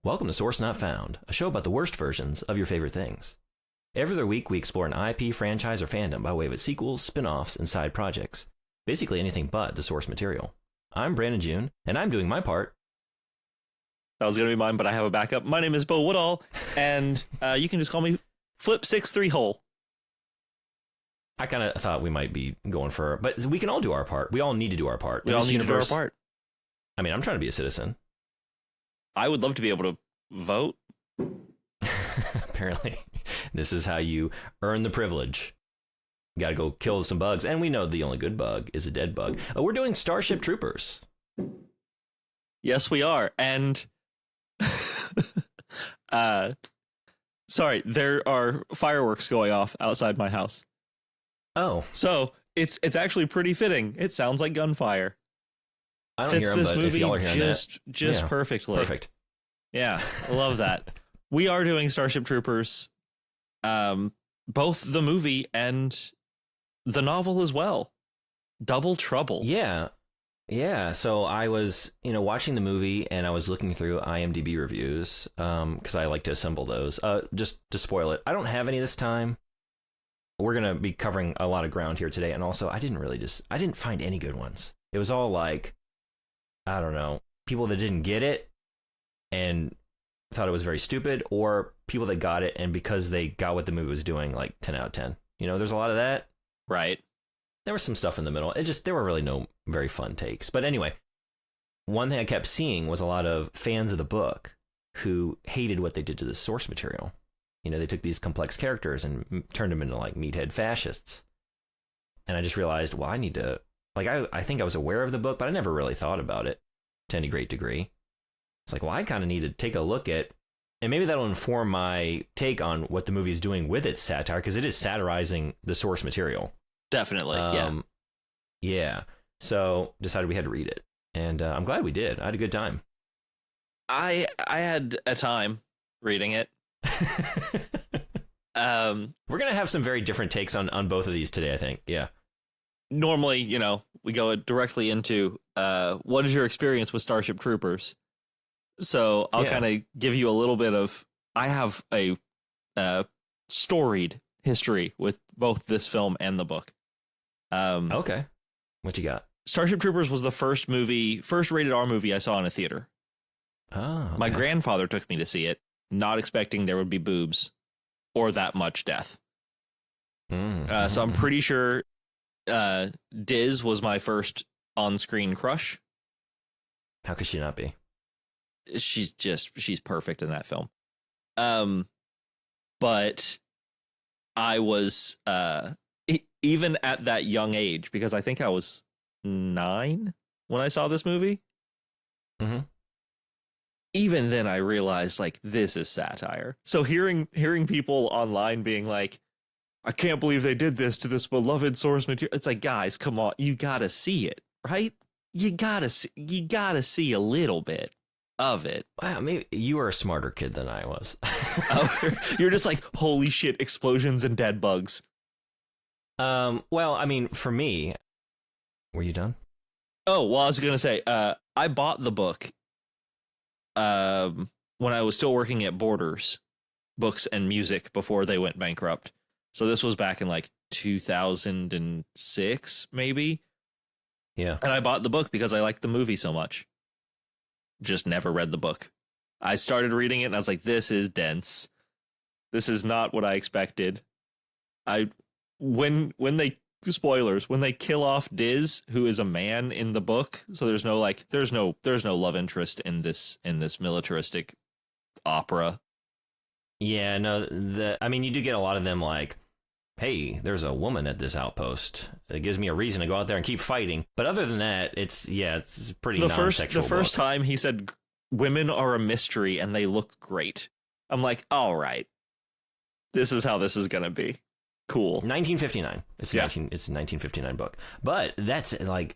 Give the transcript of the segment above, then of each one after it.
Welcome to Source Not Found, a show about the worst versions of your favorite things. Every other week, we explore an IP, franchise, or fandom by way of its sequels, spin-offs, and side projects. Basically anything but the source material. I'm Brandon June, and I'm doing my part. That was going to be mine, but I have a backup. My name is Bo Woodall, and you can just call me Flip63Hole. I kind of thought we might be going for... But we can all do our part. We all need to do our part. We all need to do our part. I mean, I'm trying to be a citizen. I would love to be able to vote. Apparently, this is how you earn the privilege. You got to go kill some bugs. And we know the only good bug is a dead bug. We're doing Starship Troopers. Yes, we are. And sorry, there are fireworks going off outside my house. Oh. So it's actually pretty fitting. It sounds like gunfire. I don't Fits hear them, this but movie if y'all are hearing just yeah, perfectly. Perfect. Yeah, I love that. We are doing Starship Troopers, both the movie and the novel as well. Double Trouble. Yeah. Yeah. So I was, watching the movie and I was looking through IMDb reviews because I like to assemble those. Just to spoil it, I don't have any this time. We're going to be covering a lot of ground here today. And also, I didn't find any good ones. It was all like, I don't know, people that didn't get it and thought it was very stupid, or people that got it and because they got what the movie was doing, like 10 out of 10. There's a lot of that. Right. There was some stuff in the middle. There were really no very fun takes. But anyway, one thing I kept seeing was a lot of fans of the book who hated what they did to the source material. They took these complex characters and turned them into like meathead fascists. And I just realized, well, I need to, I think I was aware of the book, but I never really thought about it to any great degree. It's like, well, I kind of need to take a look at, and maybe that'll inform my take on what the movie is doing with its satire, because it is satirizing the source material. Definitely, yeah. Yeah. So decided we had to read it, and I'm glad we did. I had a good time. I had a time reading it. We're gonna have some very different takes on both of these today, I think. Yeah. Normally, we go directly into what is your experience with Starship Troopers? So I'll kind of give you a little bit of, I have a storied history with both this film and the book. Okay. What you got? Starship Troopers was the first rated R movie I saw in a theater. Oh, okay. My grandfather took me to see it, not expecting there would be boobs or that much death. So I'm pretty sure Diz was my first on-screen crush. How could she not be? She's perfect in that film. But I was even at that young age, because I think I was 9 when I saw this movie. Mm-hmm. Even then I realized, like, this is satire. So hearing people online being like, I can't believe they did this to this beloved source material. It's like, guys, come on, you gotta see it, right? You gotta see a little bit of it. Wow, maybe you were a smarter kid than I was. You're just like, holy shit, explosions and dead bugs. Well, I mean, for me, were you done? Oh, well, I was gonna say, I bought the book when I was still working at Borders Books and Music before they went bankrupt. So this was back in like 2006, maybe. Yeah. And I bought the book because I liked the movie so much. Just never read the book. I started reading it and I was like, this is dense. This is not what I expected. When they kill off Diz, who is a man in the book, so there's no love interest in this militaristic opera. Yeah, no, you do get a lot of them like, hey, there's a woman at this outpost. It gives me a reason to go out there and keep fighting. But other than that, it's pretty non-sexual. The first time he said women are a mystery and they look great. I'm like, all right, this is how this is going to be. Cool. 1959. It's a 1959 book. But that's like,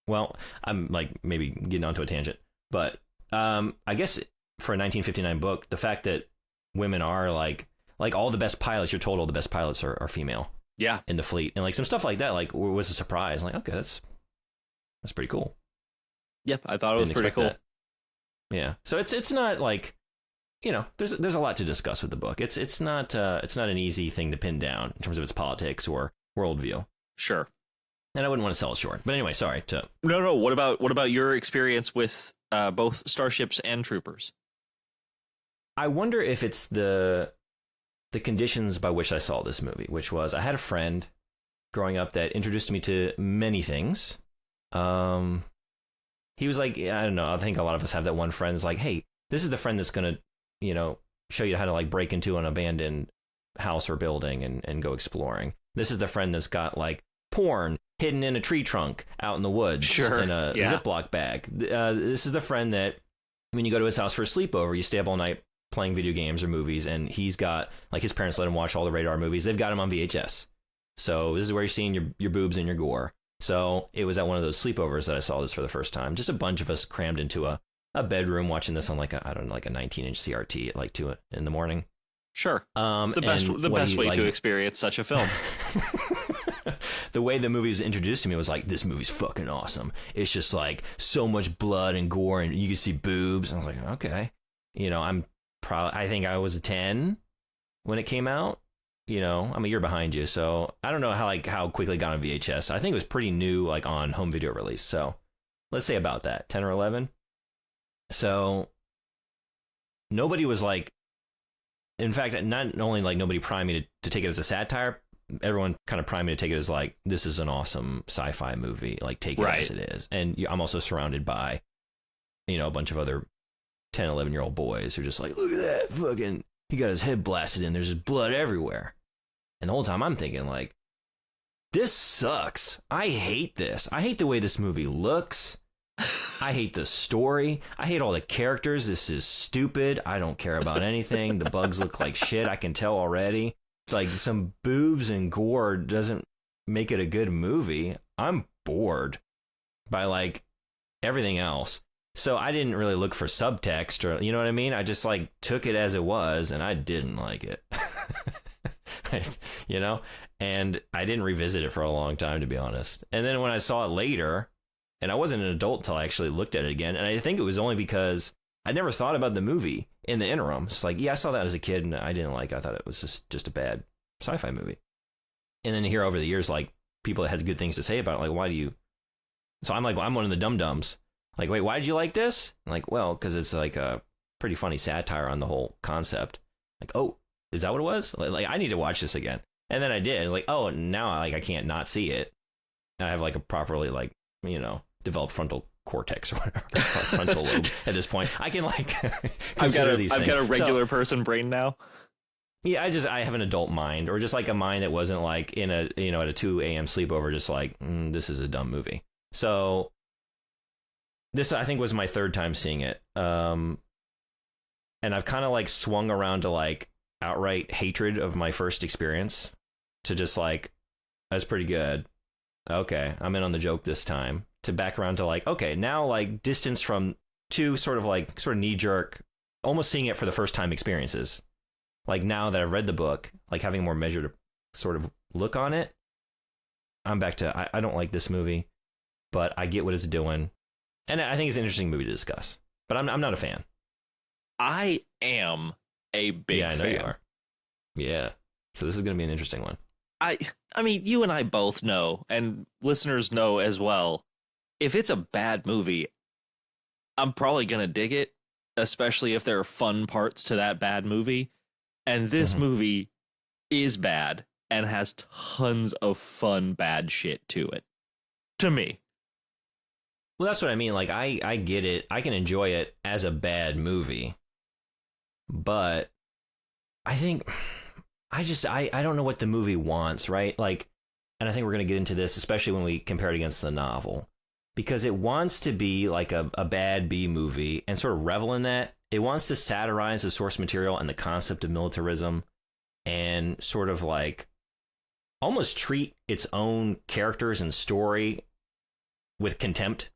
well, I'm like maybe getting onto a tangent. But I guess for a 1959 book, the fact that women are like all the best pilots, you're told all the best pilots are female. Yeah. In the fleet. And like some stuff like that, like was a surprise. Like, okay, that's pretty cool. Yep. I thought it was pretty cool. That. Yeah. So it's not like there's a lot to discuss with the book. It's not an easy thing to pin down in terms of its politics or worldview. Sure. And I wouldn't want to sell it short. But anyway, sorry to. No. What about your experience with both Starships and Troopers? I wonder if it's the conditions by which I saw this movie, which was I had a friend growing up that introduced me to many things. He was like, I don't know. I think a lot of us have that one friend that's like, hey, this is the friend that's gonna, show you how to like break into an abandoned house or building and go exploring. This is the friend that's got like porn hidden in a tree trunk out in the woods in a Ziploc bag. This is the friend that when you go to his house for a sleepover, you stay up all night playing video games or movies, and he's got, like, his parents let him watch all the Radar movies. They've got him on VHS. So this is where you're seeing your boobs and your gore. So it was at one of those sleepovers that I saw this for the first time. Just a bunch of us crammed into a bedroom watching this on like a 19-inch CRT at like 2 in the morning. Sure. The best way to experience such a film. The way the movie was introduced to me was like, this movie's fucking awesome. It's just like so much blood and gore, and you can see boobs. And I was like, okay. I think I was 10 when it came out. I'm a year behind you, so I don't know how quickly it got on VHS. I think it was pretty new, like on home video release. So let's say about that, 10 or 11. So nobody was like, in fact, not only like nobody primed me to take it as a satire, everyone kind of primed me to take it as like, this is an awesome sci-fi movie, like take it as it is. And I'm also surrounded by, a bunch of other 10, 11-year-old boys who are just like, look at that, fucking, he got his head blasted in, there's just blood everywhere. And the whole time I'm thinking like, this sucks. I hate this. I hate the way this movie looks. I hate the story. I hate all the characters. This is stupid. I don't care about anything. The bugs look like shit. I can tell already. Like, some boobs and gore doesn't make it a good movie. I'm bored by like everything else. So I didn't really look for subtext or, you know what I mean? I just like took it as it was, and I didn't like it. And I didn't revisit it for a long time, to be honest. And then when I saw it later, and I wasn't an adult until I actually looked at it again, and I think it was only because I never thought about the movie in the interim. It's like, yeah, I saw that as a kid, and I didn't like it. I thought it was just a bad sci-fi movie. And then here over the years, like, people that had good things to say about it, like, why do you... So I'm like, I'm one of the dum-dums. Like, wait, why did you like this? I'm like, well, because it's like a pretty funny satire on the whole concept. Like, oh, is that what it was? Like, I need to watch this again. And then I did. Like, oh, now I can't not see it. And I have like a properly developed frontal cortex or whatever, frontal lobe at this point. I can like I've got a regular person brain now. Yeah, I have an adult mind, or just like a mind that wasn't like in a at a 2 a.m. sleepover, just like this is a dumb movie. So this, I think, was my third time seeing it. And I've kind of like swung around to like outright hatred of my first experience to just like, that's pretty good. Okay, I'm in on the joke this time. To back around to like, okay, now like distance from two sort of knee jerk, almost seeing it for the first time experiences. Like now that I've read the book, like having a more measured sort of look on it, I'm back to, I don't like this movie, but I get what it's doing. And I think it's an interesting movie to discuss, but I'm not a fan. I am a big fan. Yeah, I know you are. Yeah. So this is going to be an interesting one. I mean, you and I both know, and listeners know as well, if it's a bad movie, I'm probably going to dig it, especially if there are fun parts to that bad movie. And this movie is bad and has tons of fun bad shit to it. To me. Well, that's what I mean. Like, I get it. I can enjoy it as a bad movie. But I think I don't know what the movie wants, right? Like, and I think we're going to get into this, especially when we compare it against the novel, because it wants to be like a bad B movie and sort of revel in that. It wants to satirize the source material and the concept of militarism and sort of like almost treat its own characters and story with contempt.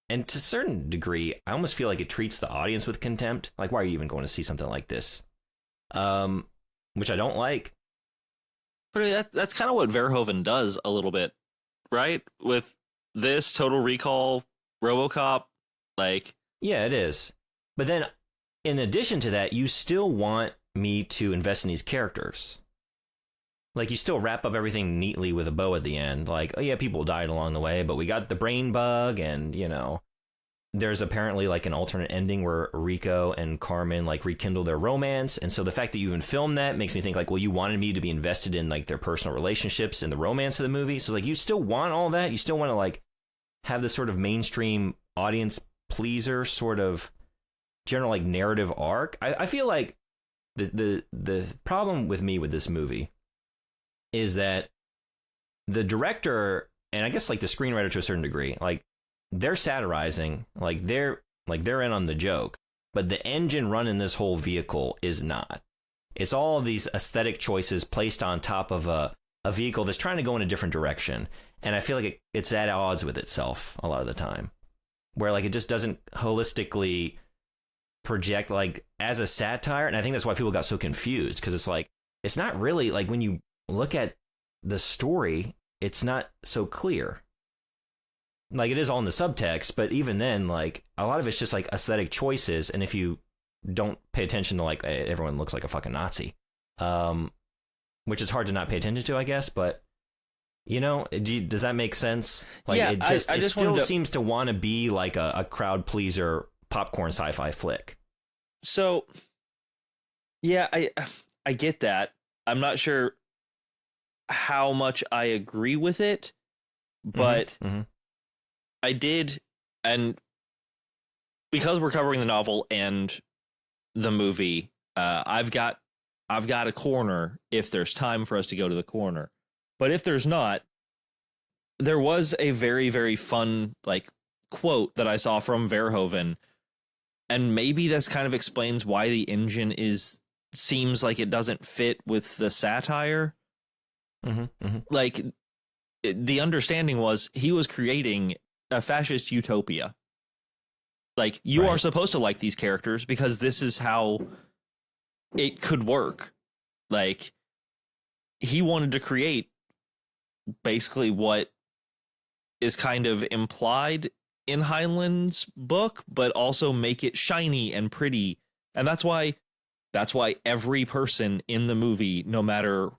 And to a certain degree, I almost feel like it treats the audience with contempt. Like, why are you even going to see something like this? Which I don't like. But that's kind of what Verhoeven does a little bit, right? With this, Total Recall, RoboCop, like... Yeah, it is. But then in addition to that, you still want me to invest in these characters. Like, you still wrap up everything neatly with a bow at the end. Like, oh yeah, people died along the way, but we got the brain bug, and, you know, there's apparently like an alternate ending where Rico and Carmen like rekindle their romance. And so the fact that you even filmed that makes me think like, well, you wanted me to be invested in like their personal relationships and the romance of the movie. So like, you still want all that. You still want to like have this sort of mainstream audience pleaser sort of general like narrative arc. I feel like the problem with me with this movie is that the director, and I guess like the screenwriter to a certain degree, like, they're satirizing, like they're in on the joke, but the engine running this whole vehicle is not. It's all of these aesthetic choices placed on top of a vehicle that's trying to go in a different direction. And I feel like it's at odds with itself a lot of the time, where like it just doesn't holistically project like as a satire. And I think that's why people got so confused, because it's like, it's not really like, when you look at the story, it's not so clear. Like, it is all in the subtext, but even then, like, a lot of it's just like aesthetic choices. And if you don't pay attention to like, everyone looks like a fucking Nazi, which is hard to not pay attention to, I guess. But, you know, does that make sense? Like, yeah, it still seems to want to be like a crowd pleaser popcorn sci-fi flick. So, yeah, I get that. I'm not sure how much I agree with it, but I did, and because we're covering the novel and the movie, I've got a corner if there's time for us to go to the corner. But if there's not, there was a very, very fun like quote that I saw from Verhoeven, and maybe this kind of explains why the engine seems like it doesn't fit with the satire. Like, the understanding was he was creating a fascist utopia. Like, you are supposed to like these characters because this is how it could work. Like, he wanted to create basically what is kind of implied in Heinlein's book, but also make it shiny and pretty. And that's why every person in the movie, no matter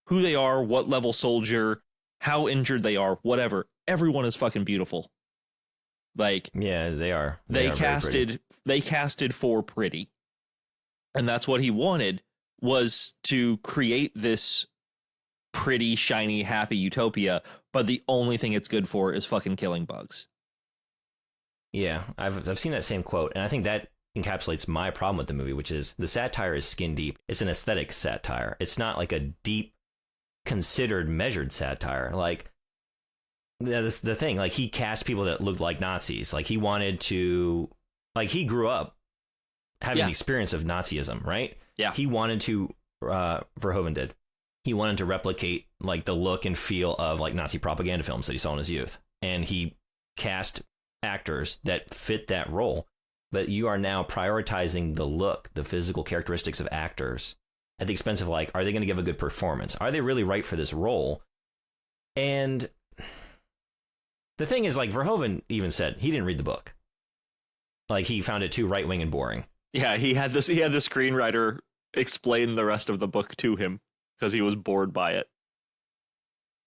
who they are, what level soldier, how injured they are, whatever, everyone is fucking beautiful. Like, yeah, they are. They casted for pretty. And that's what he wanted, was to create this pretty, shiny, happy utopia, but the only thing it's good for is fucking killing bugs. Yeah, I've seen that same quote, and I think that encapsulates my problem with the movie, which is the satire is skin deep. It's an aesthetic satire. It's not like a deep, considered, measured satire. Like, that's the thing. Like, he cast people that looked like Nazis. Like, he wanted to, like, he grew up having the experience of Nazism, right? Yeah. He wanted to, Verhoeven did. He wanted to replicate like the look and feel of like Nazi propaganda films that he saw in his youth. And he cast actors that fit that role. But you are now prioritizing the look, the physical characteristics of actors at the expense of like, are they going to give a good performance? Are they really right for this role? And the thing is, like, Verhoeven even said he didn't read the book. Like, he found it too right-wing and boring. Yeah, he had the screenwriter explain the rest of the book to him because he was bored by it.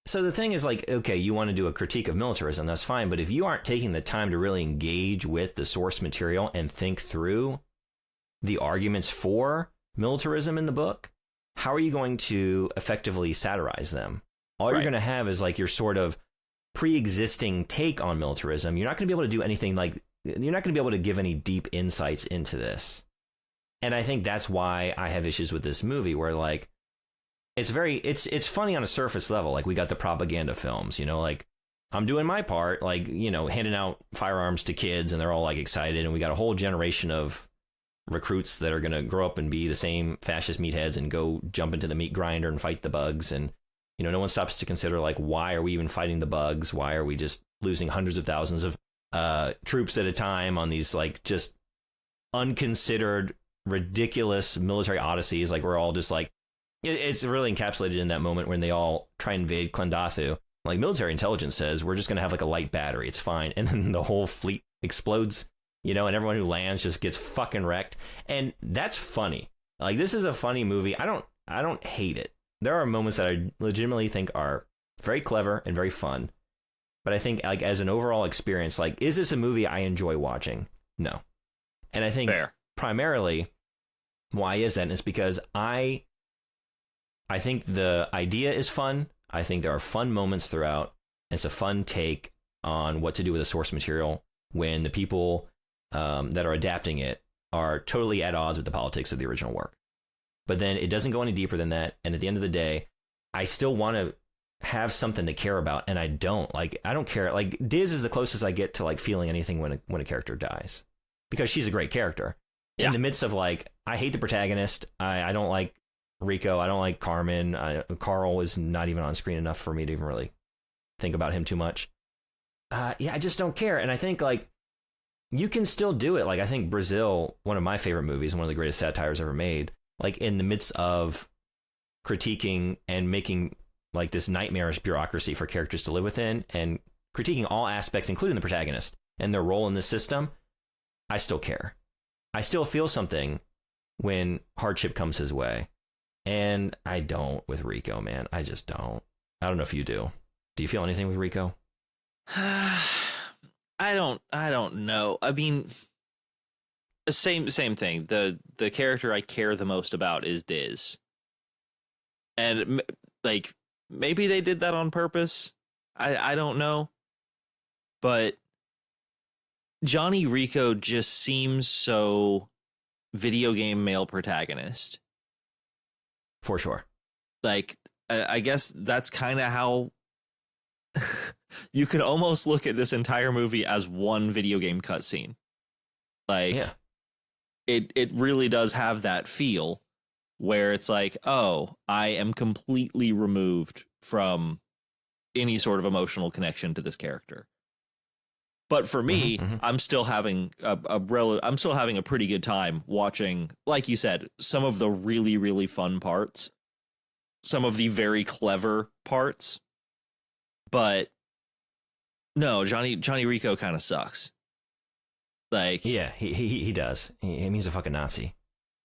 So the thing is, like, okay, you want to do a critique of militarism, that's fine, but if you aren't taking the time to really engage with the source material and think through the arguments for militarism in the book, how are you going to effectively satirize them? All you're going to have is like your sort of pre-existing take on militarism. You're not going to be able to do anything like, you're not going to be able to give any deep insights into this. And I think that's why I have issues with this movie, where like, it's funny on a surface level. Like, we got the propaganda films, you know, like, I'm doing my part, like, you know, handing out firearms to kids and they're all like excited. And we got a whole generation of recruits that are going to grow up and be the same fascist meatheads and go jump into the meat grinder and fight the bugs. And, you know, no one stops to consider, like, why are we even fighting the bugs? Why are we just losing hundreds of thousands of troops at a time on these, like, just unconsidered, ridiculous military odysseys? Like, we're all just like, it's really encapsulated in that moment when they all try and invade Klendathu. Like, military intelligence says we're just going to have like a light battery. It's fine. And then the whole fleet explodes you know, and everyone who lands just gets fucking wrecked. And that's funny. Like, this is a funny movie. I don't hate it. There are moments that I legitimately think are very clever and very fun. But I think, like, as an overall experience, like, is this a movie I enjoy watching? No. And I think primarily why is that? And it's because I think the idea is fun. I think there are fun moments throughout. It's a fun take on what to do with the source material when the people that are adapting it are totally at odds with the politics of the original work. But then it doesn't go any deeper than that. And at the end of the day, I still want to have something to care about, and I don't. Like, I don't care. Like, Diz is the closest I get to, like, feeling anything when a character dies, because she's a great character. Yeah. In the midst of, like, I hate the protagonist. I don't like Rico. I don't like Carmen. Carl is not even on screen enough for me to even really think about him too much. Yeah, I just don't care. And I think, like, you can still do it. Like, I think Brazil, one of my favorite movies, one of the greatest satires ever made, like, in the midst of critiquing and making, like, this nightmarish bureaucracy for characters to live within, and critiquing all aspects, including the protagonist and their role in the system, I still care. I still feel something when hardship comes his way. And I don't with Rico, man. I just don't. I don't know if you do. Do you feel anything with Rico? I don't know. I mean, same thing. The character I care the most about is Diz. And, like, maybe they did that on purpose. I don't know. But Johnny Rico just seems so video game male protagonist. For sure. Like, I guess that's kind of how you could almost look at this entire movie as one video game cutscene. Like, yeah. It really does have that feel where it's like, oh, I am completely removed from any sort of emotional connection to this character. But for me, I'm still having I'm still having a pretty good time watching, like you said, some of the really, really fun parts, some of the very clever parts. But no, Johnny Rico kind of sucks. Like, yeah, he does. He's a fucking Nazi.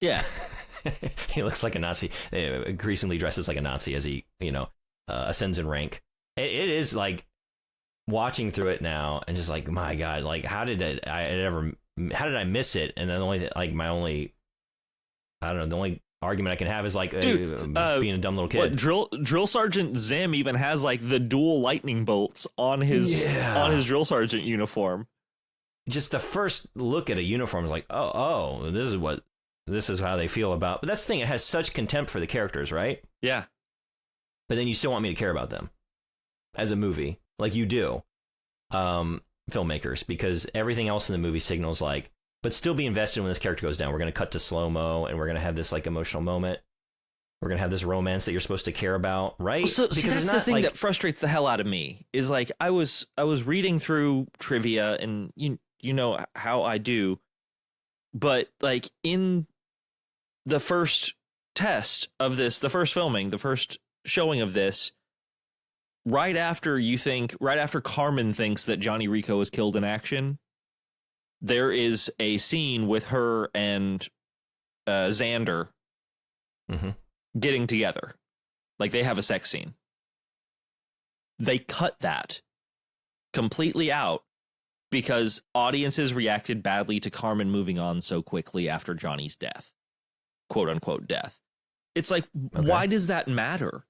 Yeah. He looks like a Nazi. Increasingly dresses like a Nazi as he, ascends in rank. It is like watching through it now and just like, my God, like, how did I miss it? And then the only argument I can have is like, being a dumb little kid. Drill Sergeant Zim even has like the dual lightning bolts on his drill sergeant uniform. Just the first look at a uniform is like, oh, this is how they feel about. But that's the thing; it has such contempt for the characters, right? Yeah. But then you still want me to care about them as a movie, like you do, filmmakers, because everything else in the movie signals like, but still be invested when this character goes down. We're going to cut to slow-mo, and we're going to have this like emotional moment. We're going to have this romance that you're supposed to care about, right? Well, so that's the thing that frustrates the hell out of me is like, I was reading through trivia, and you know how I do, but like in the first test of this, the first filming, the first showing of this, right after Carmen thinks that Johnny Rico is killed in action, there is a scene with her and Xander getting together. Like, they have a sex scene. They cut that completely out because audiences reacted badly to Carmen moving on so quickly after Johnny's death, quote unquote death. It's like, okay, why does that matter?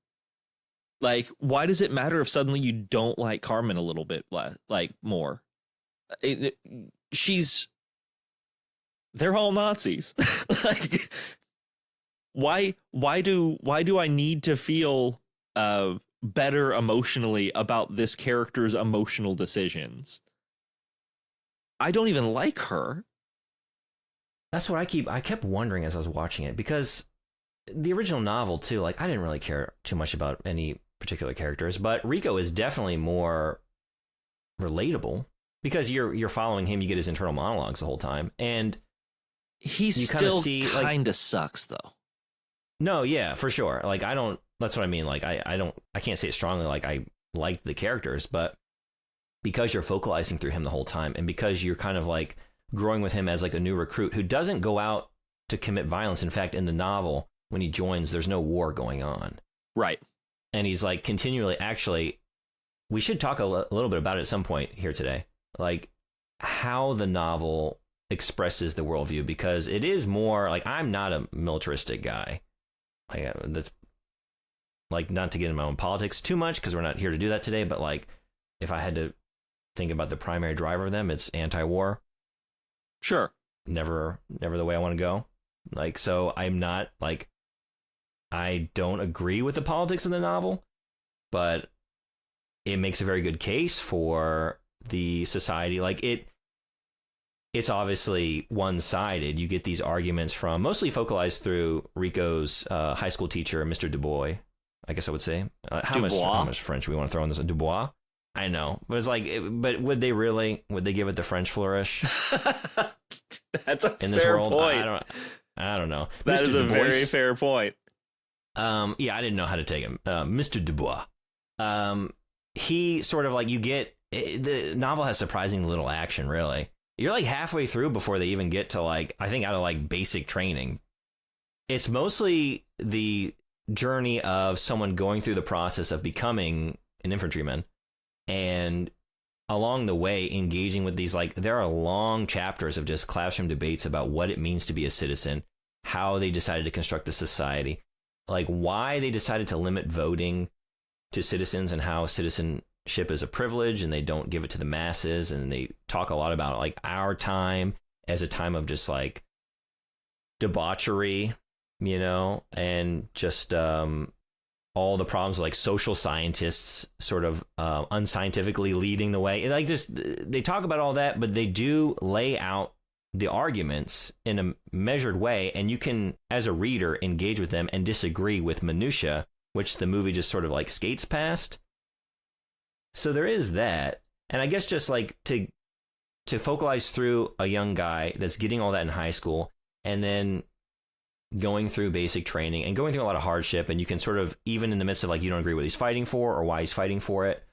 Like, why does it matter if suddenly you don't like Carmen a little bit like more? They're all Nazis. Like, why do I need to feel better emotionally about this character's emotional decisions? I don't even like her. That's what I kept wondering as I was watching it, because the original novel too, like, I didn't really care too much about any particular characters, but Rico is definitely more relatable because you're following him. You get his internal monologues the whole time, and he still kind of sucks though. No, yeah, for sure. Like, that's what I mean. Like, I can't say it strongly. Like, I liked the characters, but because you're focalizing through him the whole time, and because you're kind of like growing with him as like a new recruit who doesn't go out to commit violence. In fact, in the novel, when he joins, there's no war going on. Right. And he's like continually, actually, we should talk a little bit about it at some point here today, like how the novel expresses the worldview, because it is more like, I'm not a militaristic guy. Like, that's like, not to get into my own politics too much, because we're not here to do that today, but like, if I had to think about the primary driver of them, it's anti-war. Sure. Never the way I want to go. Like, so I'm not like, I don't agree with the politics of the novel, but it makes a very good case for the society. Like, it's obviously one-sided. You get these arguments from, mostly focalized through Rico's high school teacher, Mr. Dubois, I guess I would say. How much French we want to throw in this? Dubois? I know. But it's like, but would they give it the French flourish? That's a in this fair world? point. I don't know. That Mr. is a Dubois, very fair point. Yeah, I didn't know how to take him. Mr. Dubois. He sort of like, you get, the novel has surprising little action, really. You're like halfway through before they even get to like, I think out of like basic training. It's mostly the journey of someone going through the process of becoming an infantryman, and along the way engaging with these, like, there are long chapters of just classroom debates about what it means to be a citizen, how they decided to construct the society, like why they decided to limit voting to citizens, and how citizenship is a privilege and they don't give it to the masses. And they talk a lot about like our time as a time of just like debauchery, you know, and just all the problems with like social scientists sort of unscientifically leading the way. And like, just, they talk about all that, but they do lay out the arguments in a measured way, and you can, as a reader, engage with them and disagree with minutia, which the movie just sort of like skates past. So there is that. And I guess just like to focalize through a young guy that's getting all that in high school, and then going through basic training and going through a lot of hardship, and you can sort of, even in the midst of like, you don't agree what he's fighting for or why he's fighting for it,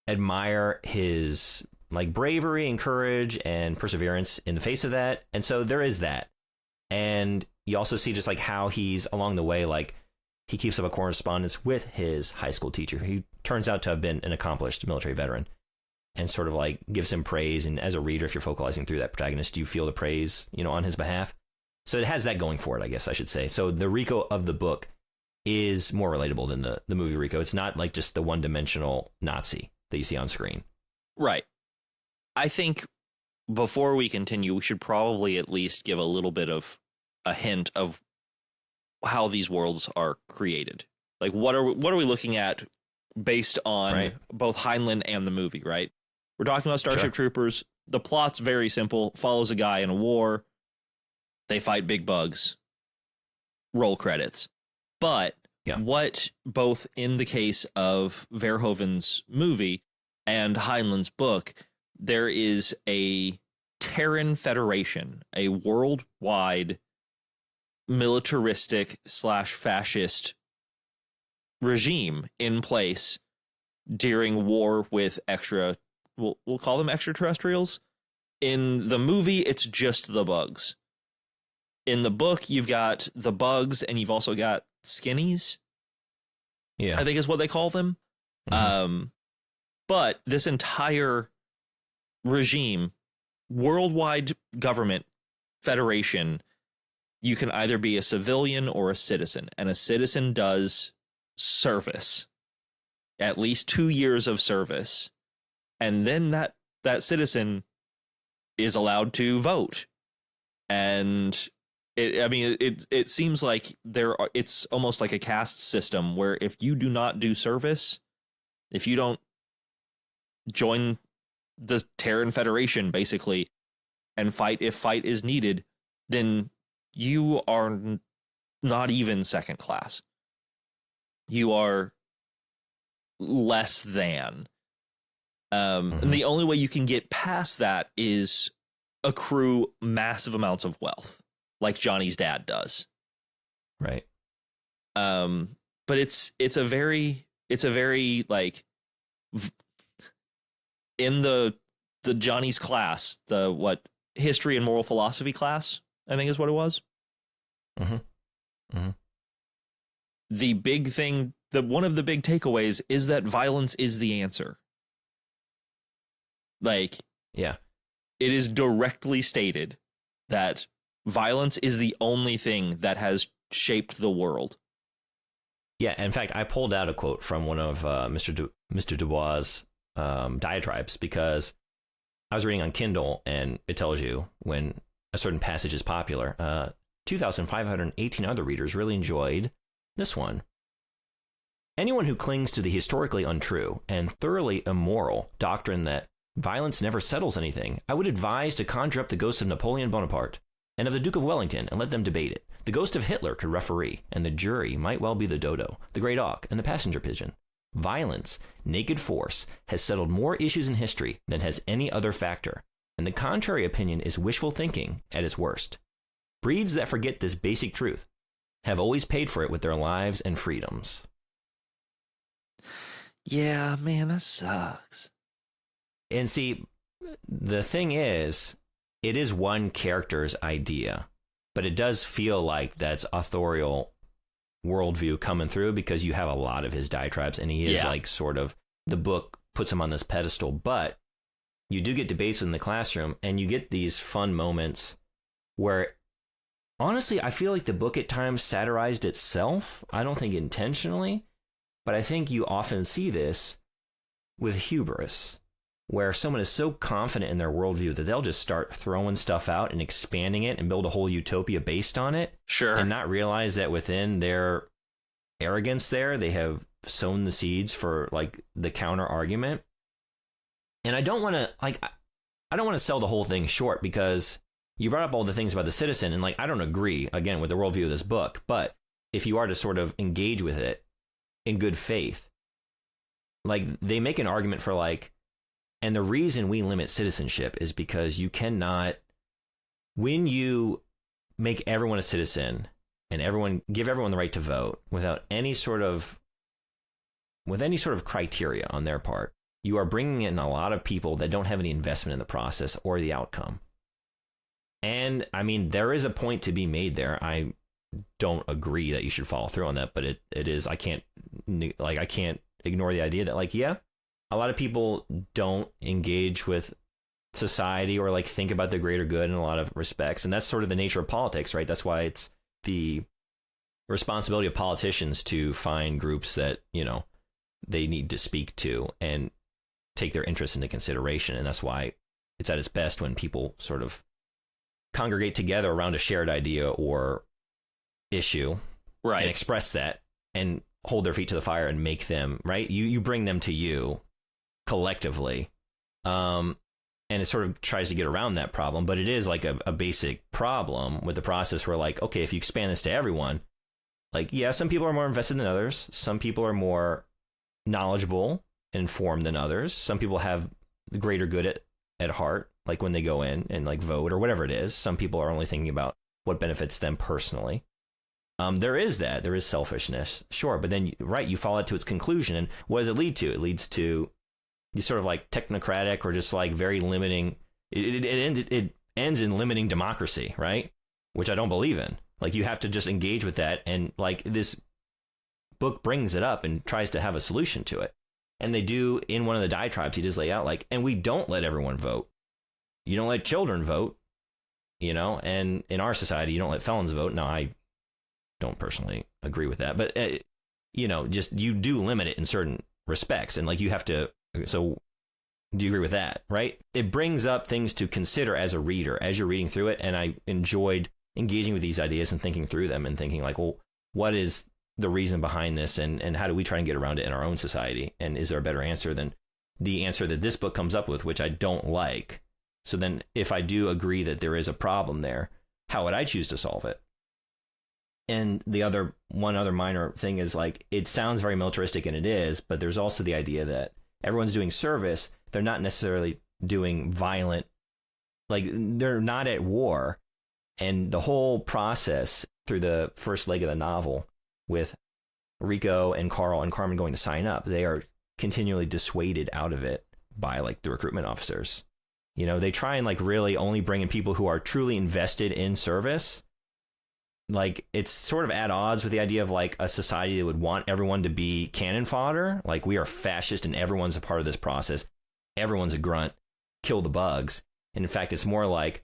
admire his like bravery and courage and perseverance in the face of that. And so there is that. And you also see just like how he's along the way, like he keeps up a correspondence with his high school teacher, who turns out to have been an accomplished military veteran, and sort of like gives him praise. And as a reader, if you're focalizing through that protagonist, you feel the praise, you know, on his behalf. So it has that going for it, I guess I should say. So the Rico of the book is more relatable than the movie Rico. It's not like just the one-dimensional Nazi that you see on screen. Right. I think before we continue, we should probably at least give a little bit of a hint of how these worlds are created. Like, what are we looking at based on both Heinlein and the movie, right? We're talking about Starship Troopers. The plot's very simple. Follows a guy in a war. They fight big bugs. Roll credits. But what, both in the case of Verhoeven's movie and Heinlein's book, there is a Terran Federation, a worldwide militaristic / fascist regime in place during war with we'll call them extraterrestrials. In the movie, it's just the bugs. In the book, you've got the bugs, and you've also got skinnies. Yeah, I think is what they call them. Mm-hmm. But this entire regime, worldwide government federation, you can either be a civilian or a citizen, and a citizen does service, at least 2 years of service, and then that citizen is allowed to vote. And it seems like it's almost like a caste system where if you do not do service, if you don't join the Terran Federation, basically, and fight if fight is needed, then you are not even second class. You are less than. And the only way you can get past that is accrue massive amounts of wealth, like Johnny's dad does. Right. But it's a very like, in the the Johnny's class, the what history and moral philosophy class, I think is what it was. Mm-hmm. Mm-hmm. The big thing, one of the big takeaways is that violence is the answer. Like, yeah, it is directly stated that violence is the only thing that has shaped the world. Yeah, in fact, I pulled out a quote from one of Mr. Dubois' diatribes because I was reading on Kindle, and it tells you when a certain passage is popular. 2,518 other readers really enjoyed this one. Anyone who clings to the historically untrue and thoroughly immoral doctrine that violence never settles anything, I would advise to conjure up the ghost of Napoleon Bonaparte and of the Duke of Wellington and let them debate it. The ghost of Hitler could referee, and the jury might well be the dodo, the great auk, and the passenger pigeon. Violence, naked force, has settled more issues in history than has any other factor, and the contrary opinion is wishful thinking at its worst. Breeds that forget this basic truth have always paid for it with their lives and freedoms. Yeah, man, that sucks. And see, the thing is, it is one character's idea, but it does feel like that's authorial worldview coming through because you have a lot of his diatribes, and he is like sort of, the book puts him on this pedestal, but you do get debates in the classroom, and you get these fun moments where, honestly, I feel like the book at times satirized itself. I don't think intentionally, but I think you often see this with hubris, where someone is so confident in their worldview that they'll just start throwing stuff out and expanding it and build a whole utopia based on it. Sure. And not realize that within their arrogance there, they have sown the seeds for like the counter argument. And I don't want to sell the whole thing short because you brought up all the things about the citizen, and like, I don't agree again with the worldview of this book, but if you are to sort of engage with it in good faith, like they make an argument for like, and the reason we limit citizenship is because you cannot, when you make everyone a citizen and give everyone the right to vote without any sort of criteria on their part, you are bringing in a lot of people that don't have any investment in the process or the outcome. And I mean, there is a point to be made there. I don't agree that you should follow through on that, but it is, I can't ignore the idea that like, yeah, a lot of people don't engage with society or like think about the greater good in a lot of respects. And that's sort of the nature of politics, right? That's why it's the responsibility of politicians to find groups that, you know, they need to speak to and take their interests into consideration. And that's why it's at its best when people sort of congregate together around a shared idea or issue, right, and express that and hold their feet to the fire and make them, right? You bring them to you collectively, and it sort of tries to get around that problem, but it is like a basic problem with the process where like, okay, if you expand this to everyone, like, yeah, some people are more invested than others, some people are more knowledgeable, informed than others, some people have the greater good at heart, like when they go in and like vote or whatever it is. Some people are only thinking about what benefits them personally. There is selfishness, sure, but then you follow it to its conclusion, and what does it lead to? It leads to these sort of like technocratic or just like very limiting. It ends in limiting democracy, right? Which I don't believe in. Like, you have to just engage with that, and like this book brings it up and tries to have a solution to it. And they do, in one of the diatribes, he does lay out like, and we don't let everyone vote. You don't let children vote, you know, and in our society, you don't let felons vote. Now, I don't personally agree with that, but you know, just you do limit it in certain respects, and like you have to. So, do you agree with that? Right? It brings up things to consider as a reader as you're reading through it, and I enjoyed engaging with these ideas and thinking through them and thinking like, well, what is the reason behind this, and how do we try and get around it in our own society? And is there a better answer than the answer that this book comes up with, which I don't like? So then, if I do agree that there is a problem there, how would I choose to solve it? And one other minor thing is like, it sounds very militaristic, and it is, but there's also the idea that everyone's doing service. They're not necessarily doing violent, like they're not at war. And the whole process through the first leg of the novel with Rico and Carl and Carmen going to sign up, they are continually dissuaded out of it by like the recruitment officers. You know, they try and like really only bring in people who are truly invested in service. Like, it's sort of at odds with the idea of like a society that would want everyone to be cannon fodder. Like, we are fascist and everyone's a part of this process. Everyone's a grunt. Kill the bugs. And in fact, it's more like,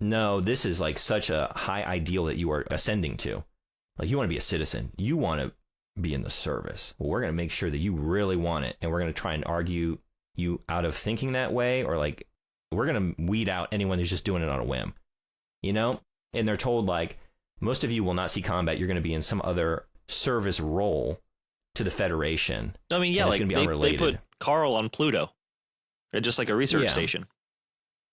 no, this is like such a high ideal that you are ascending to. Like, you want to be a citizen. You want to be in the service. Well, we're going to make sure that you really want it. And we're going to try and argue you out of thinking that way, or like, we're going to weed out anyone who's just doing it on a whim, you know? And they're told, like, most of you will not see combat. You're going to be in some other service role to the Federation. I mean, yeah, like they put Carl on Pluto, just like a research station.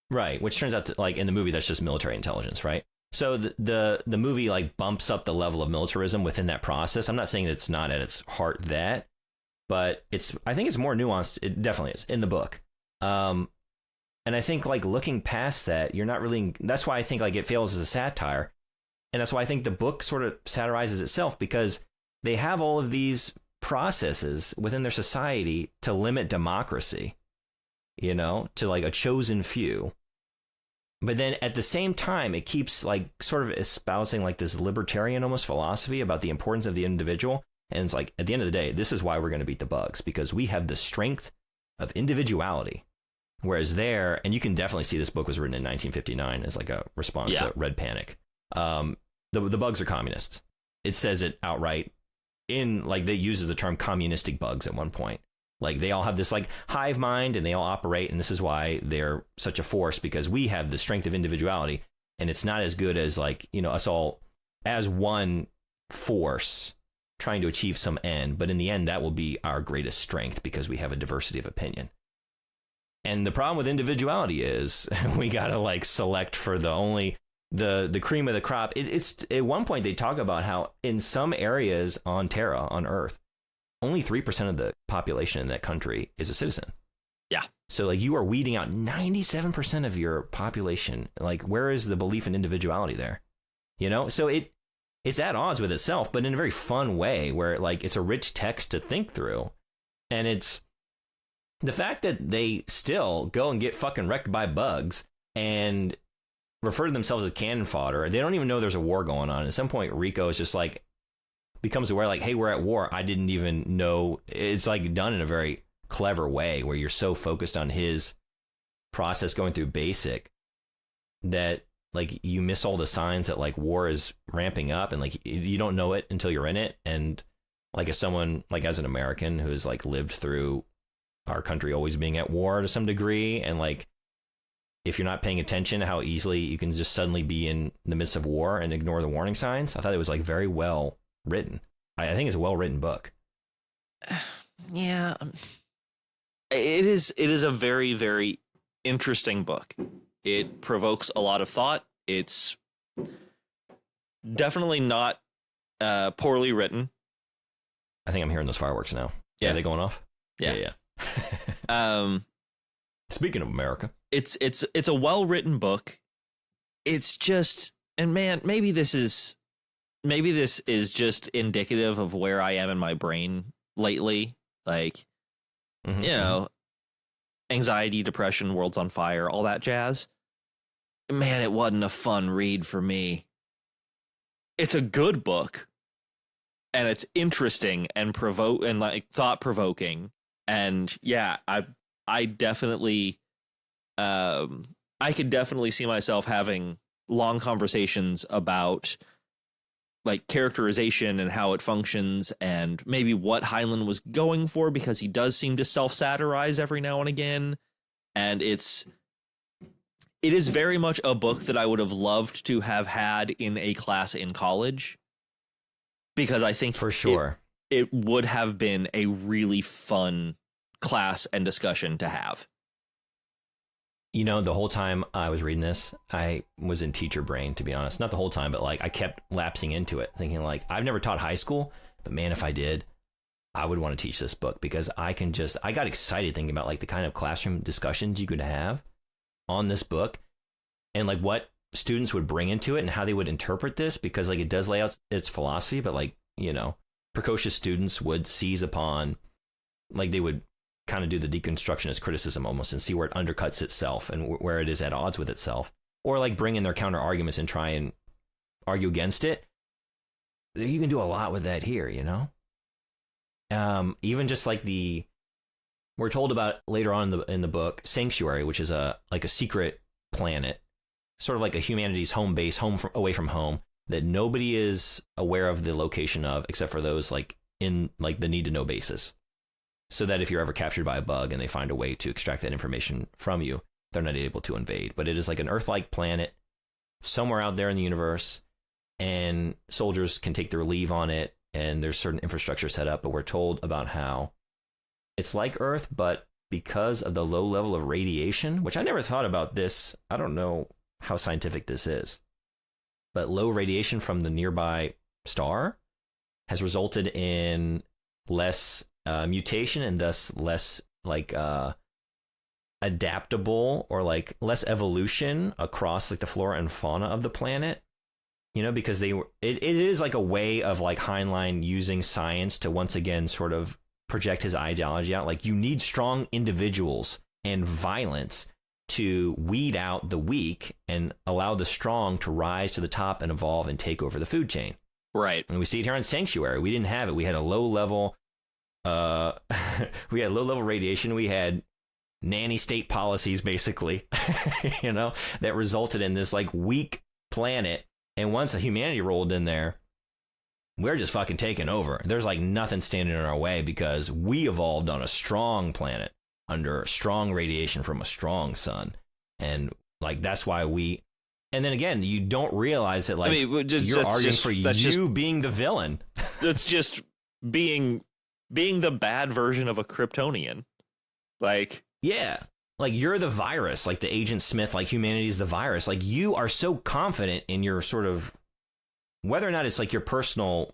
Right, which turns out to, like, in the movie, that's just military intelligence, right? So the movie, like, bumps up the level of militarism within that process. I'm not saying that it's not at its heart that, but I think it's more nuanced. It definitely is in the book. And I think, like, looking past that, you're not really, that's why I think, like, it fails as a satire. And that's why I think the book sort of satirizes itself, because they have all of these processes within their society to limit democracy, you know, to like a chosen few. But then at the same time, it keeps like sort of espousing like this libertarian almost philosophy about the importance of the individual. And it's like, at the end of the day, this is why we're going to beat the bugs, because we have the strength of individuality. Whereas there, and you can definitely see this book was written in 1959 as like a response to Red Panic. The bugs are communists. It says it outright in, like, they uses the term communistic bugs at one point. Like, they all have this like hive mind and they all operate, and this is why they're such a force, because we have the strength of individuality, and it's not as good as, like, you know, us all as one force trying to achieve some end, but in the end that will be our greatest strength because we have a diversity of opinion. And the problem with individuality is we gotta like select for the cream of the crop. It's at one point they talk about how in some areas on Terra, on Earth, only 3% of the population in that country is a citizen. Yeah. So like you are weeding out 97% of your population. Like, where is the belief in individuality there? You know, so it's at odds with itself, but in a very fun way where like it's a rich text to think through. And it's the fact that they still go and get fucking wrecked by bugs and refer to themselves as cannon fodder. They don't even know there's a war going on. At some point, Rico is just like, becomes aware, like, hey, we're at war. I didn't even know. It's like done in a very clever way where you're so focused on his process going through basic that like you miss all the signs that like war is ramping up, and like you don't know it until you're in it. And like as someone, like as an American who has like lived through our country always being at war to some degree, and like if you're not paying attention, how easily you can just suddenly be in the midst of war and ignore the warning signs. I thought it was like very well written. I think it's a well written book. Yeah, it is a very, very interesting book. It provokes a lot of thought. It's definitely not poorly written. I think I'm hearing those fireworks now. Yeah. Are they going off? Yeah. Speaking of America, it's a well-written book. It's just, and man, maybe this is just indicative of where I am in my brain lately. Like, you know, anxiety, depression, world's on fire, all that jazz. Man, it wasn't a fun read for me. It's a good book, and it's interesting and thought provoking. And yeah, I definitely, I could definitely see myself having long conversations about like characterization and how it functions, and maybe what Heinlein was going for, because he does seem to self-satirize every now and again. And it is very much a book that I would have loved to have had in a class in college, because I think for sure it would have been a really fun class and discussion to have. You know, the whole time I was reading this, I was in teacher brain, to be honest. Not the whole time, but like I kept lapsing into it, thinking like, I've never taught high school, but man, if I did, I would want to teach this book, because I got excited thinking about like the kind of classroom discussions you could have on this book, and like what students would bring into it and how they would interpret this, because like it does lay out its philosophy, but like, you know, precocious students would seize upon, like they would kind of do the deconstructionist criticism almost and see where it undercuts itself and where it is at odds with itself, or like bring in their counter arguments and try and argue against it. You can do a lot with that here, you know? Even just like we're told about later on in the book, Sanctuary, which is a secret planet, sort of like a humanity's home base, away from home, that nobody is aware of the location of except for those like in like the need to know basis. So that if you're ever captured by a bug and they find a way to extract that information from you, they're not able to invade. But it is like an Earth-like planet somewhere out there in the universe, and soldiers can take their leave on it, and there's certain infrastructure set up. But we're told about how it's like Earth, but because of the low level of radiation, which I never thought about this, I don't know how scientific this is, but low radiation from the nearby star has resulted in less mutation and thus less like adaptable or like less evolution across like the flora and fauna of the planet, you know, because it is like a way of like Heinlein using science to once again sort of project his ideology out. Like, you need strong individuals and violence to weed out the weak and allow the strong to rise to the top and evolve and take over the food chain. Right. And we see it here on Sanctuary. We didn't have it. We had a low level we had low level radiation. We had nanny state policies, basically, you know, that resulted in this like weak planet. And once humanity rolled in there, we're just fucking taking over. There's like nothing standing in our way because we evolved on a strong planet under strong radiation from a strong sun. And like, that's why and then again, you don't realize that like you're arguing for you being the villain. That's just being the bad version of a Kryptonian. Like, yeah, like you're the virus, like the Agent Smith, like humanity's the virus. Like, you are so confident in your sort of, whether or not it's like your personal,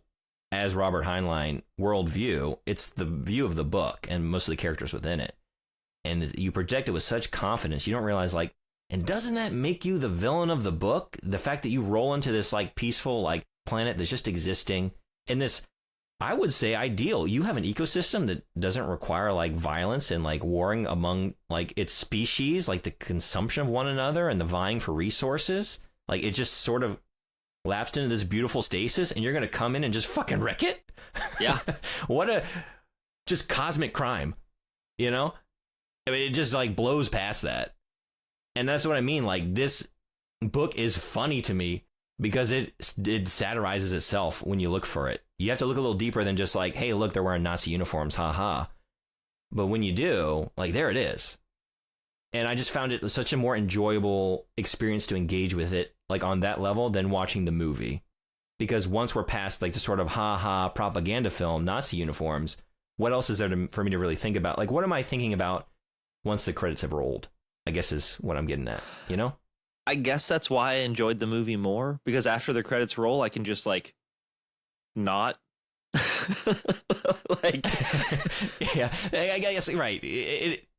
as Robert Heinlein, worldview, it's the view of the book and most of the characters within it. And you project it with such confidence, you don't realize like, and doesn't that make you the villain of the book? The fact that you roll into this like peaceful like planet that's just existing in this, I would say, ideal. You have an ecosystem that doesn't require like violence and like warring among like its species, like the consumption of one another and the vying for resources. Like, it just sort of lapsed into this beautiful stasis, and you're going to come in and just fucking wreck it? Yeah. What a just cosmic crime, you know? I mean, it just like blows past that. And that's what I mean. Like, this book is funny to me because it satirizes itself when you look for it. You have to look a little deeper than just like, hey, look, they're wearing Nazi uniforms, haha. But when you do, like, there it is. And I just found it such a more enjoyable experience to engage with it, like on that level, than watching the movie. Because once we're past like the sort of haha propaganda film, Nazi uniforms, what else is there for me to really think about? Like, what am I thinking about once the credits have rolled? I guess is what I'm getting at, you know? I guess that's why I enjoyed the movie more, because after the credits roll, I can just like not like yeah, I guess right.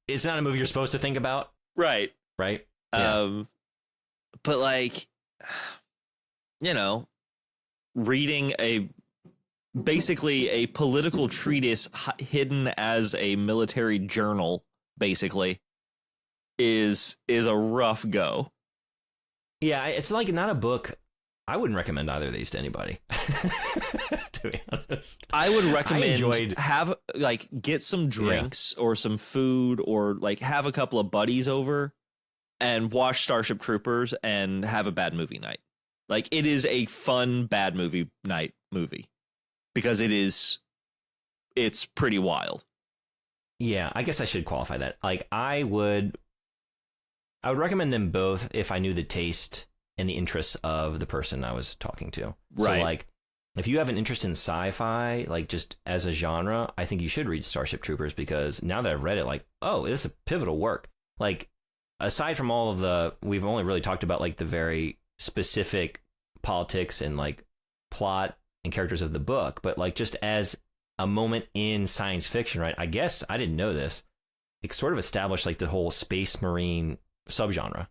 It's not a movie you're supposed to think about, right? Yeah. But like, you know, reading basically a political treatise hidden as a military journal, basically, is a rough go. Yeah, it's like not a book. I wouldn't recommend either of these to anybody. To be honest, I would recommend get some drinks or some food, or like have a couple of buddies over and watch Starship Troopers and have a bad movie night. Like, it is a fun bad movie night movie because it's pretty wild. Yeah, I guess I should qualify that. Like, I would recommend them both if I knew the taste and the interests of the person I was talking to. Right. So, like, if you have an interest in sci-fi, like just as a genre, I think you should read Starship Troopers, because now that I've read it, like, oh, this is a pivotal work. Like, aside from all of we've only really talked about like the very specific politics and like plot and characters of the book, but like just as a moment in science fiction, right? I guess I didn't know this. It sort of established like the whole space marine subgenre.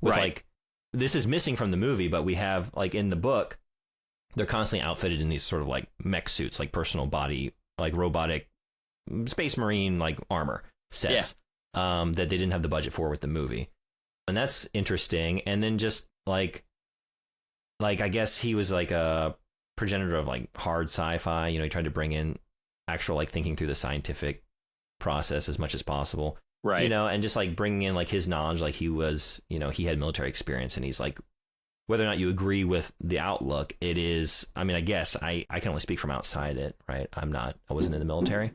With like, this is missing from the movie, but we have like in the book, they're constantly outfitted in these sort of like mech suits, like personal body, like robotic Space Marine like armor sets that they didn't have the budget for with the movie. And that's interesting. And then just like I guess he was like a progenitor of like hard sci-fi. You know, he tried to bring in actual like thinking through the scientific process as much as possible. Right. You know, and just like bringing in like his knowledge, like he was, you know, he had military experience, and he's like, whether or not you agree with the outlook, it is, I mean, I guess I can only speak from outside it, right? I wasn't in the military.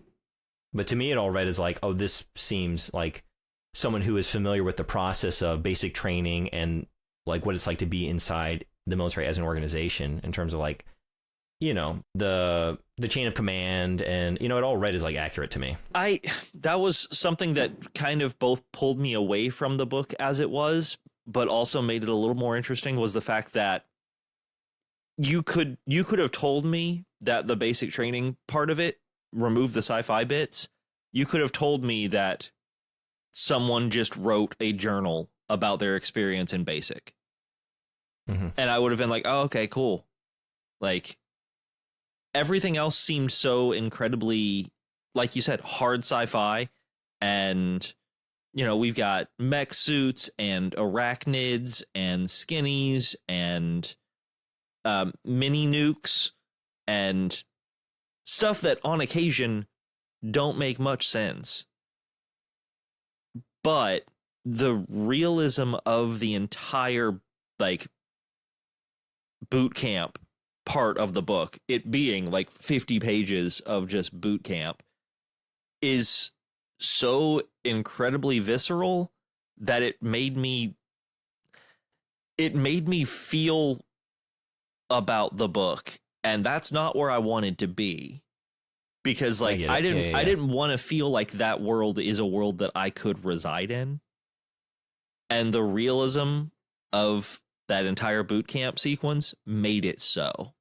But to me, it all read as like, oh, this seems like someone who is familiar with the process of basic training and like what it's like to be inside the military as an organization in terms of like, you know, the chain of command, and, you know, it all read as like accurate to me. That was something that kind of both pulled me away from the book as it was, but also made it a little more interesting, was the fact that you could have told me that the basic training part of it, remove the sci-fi bits. You could have told me that someone just wrote a journal about their experience in basic. Mm-hmm. And I would have been like, oh, okay, cool. Like, everything else seemed so incredibly, like you said, hard sci-fi. And, you know, we've got mech suits and arachnids and skinnies and mini nukes and stuff that on occasion don't make much sense. But the realism of the entire, like, boot camp part of the book, it being like 50 pages of just boot camp, is so incredibly visceral that it made me feel about the book, and that's not where I wanted to be, because like I didn't want to feel like that world is a world that I could reside in, and the realism of that entire boot camp sequence made it so.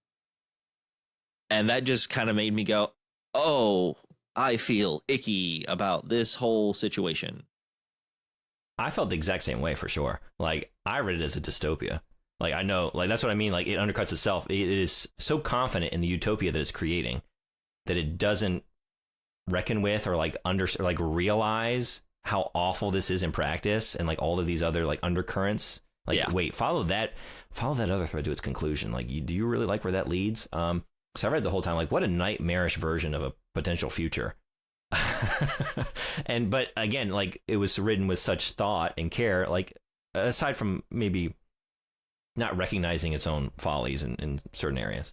And that just kind of made me go, oh, I feel icky about this whole situation. I felt the exact same way, for sure. Like, I read it as a dystopia. Like, I know, like, that's what I mean. Like, it undercuts itself. It is so confident in the utopia that it's creating that it doesn't reckon with or like realize how awful this is in practice, and like all of these other like undercurrents. Like, wait, follow that other thread to its conclusion. Like, do you really like where that leads? So I read the whole time, like, what a nightmarish version of a potential future. But again, like, it was written with such thought and care, like, aside from maybe not recognizing its own follies in certain areas,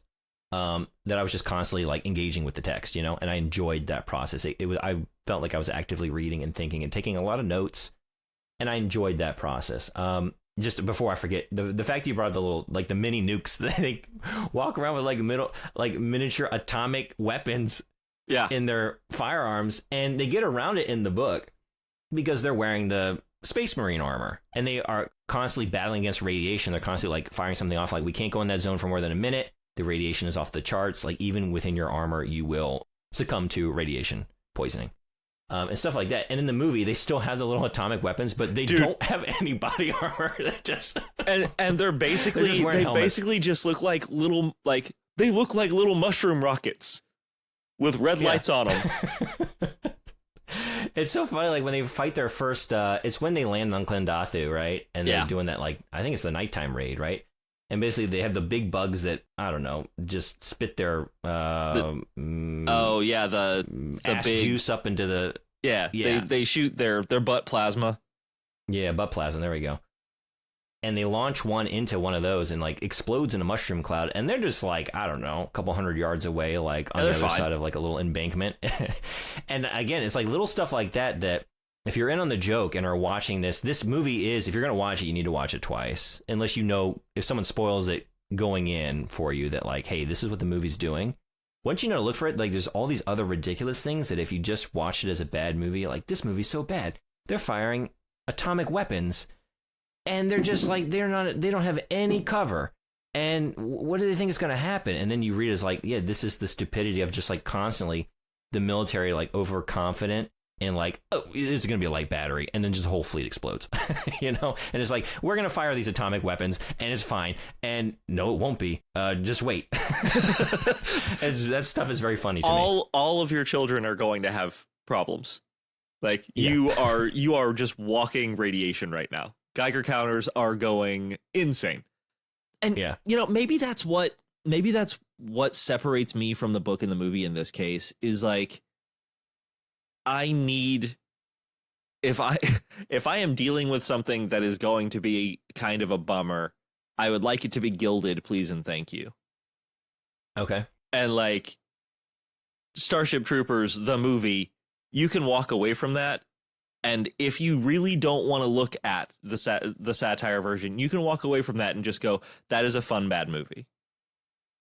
that I was just constantly like engaging with the text, you know, and I enjoyed that process. I felt like I was actively reading and thinking and taking a lot of notes, and I enjoyed that process. Just before I forget, the fact you brought the little, like, the mini nukes, they walk around with like miniature atomic weapons in their firearms, and they get around it in the book because they're wearing the Space Marine armor, and they are constantly battling against radiation. They're constantly like firing something off, like, we can't go in that zone for more than a minute. The radiation is off the charts. Like, even within your armor, you will succumb to radiation poisoning. And stuff like that. And in the movie, they still have the little atomic weapons, but they don't have any body armor. They're just and they're basically basically just look like little mushroom rockets with red lights on them. It's so funny. Like, when they fight their first, it's when they land on Klendathu, right? And they're doing that, like, I think it's the nighttime raid, right? And basically, they have the big bugs that, I don't know, just spit their the ass big juice up into the They shoot their butt plasma. Yeah, butt plasma. There we go. And they launch one into one of those and like explodes in a mushroom cloud. And they're just like, I don't know, a couple hundred yards away, like on the other side of like a little embankment. And again, it's like little stuff like that if you're in on the joke and are watching this movie is, if you're going to watch it, you need to watch it twice. Unless you know, if someone spoils it going in for you, that like, hey, this is what the movie's doing. Once you know to look for it, like, there's all these other ridiculous things that if you just watch it as a bad movie, like, this movie's so bad. They're firing atomic weapons, and they're just like, they don't have any cover. And what do they think is going to happen? And then you read it as like, yeah, this is the stupidity of just like constantly the military, like, overconfident and like, oh, it's going to be a light battery, and then just the whole fleet explodes, you know? And it's like, we're going to fire these atomic weapons, and it's fine. And no, it won't be. Just wait. That stuff is very funny to me. All of your children are going to have problems. Like, you are just walking radiation right now. Geiger counters are going insane. And, you know, maybe that's what separates me from the book and the movie in this case is like, I need, if I am dealing with something that is going to be kind of a bummer, I would like it to be gilded, please and thank you. Okay. And like Starship Troopers, the movie, you can walk away from that. And if you really don't want to look at the satire version, you can walk away from that and just go, that is a fun, bad movie.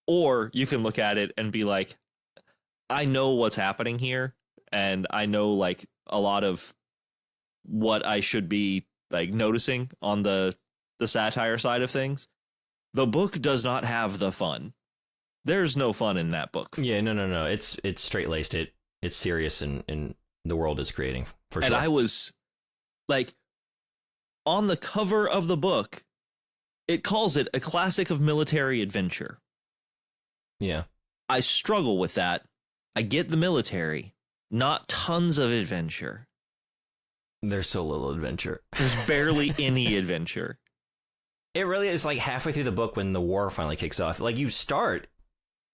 Or you can look at it and be like, I know what's happening here. And I know like a lot of what I should be like noticing on the satire side of things. The book does not have the fun. There's no fun in that book. Yeah, no. It's straight laced. It's serious in the world it's creating for sure. And I was like, on the cover of the book, it calls it a classic of military adventure. Yeah. I struggle with that. I get the military. Not tons of adventure. There's so little adventure. There's barely any adventure. It really is like halfway through the book when the war finally kicks off. Like you start,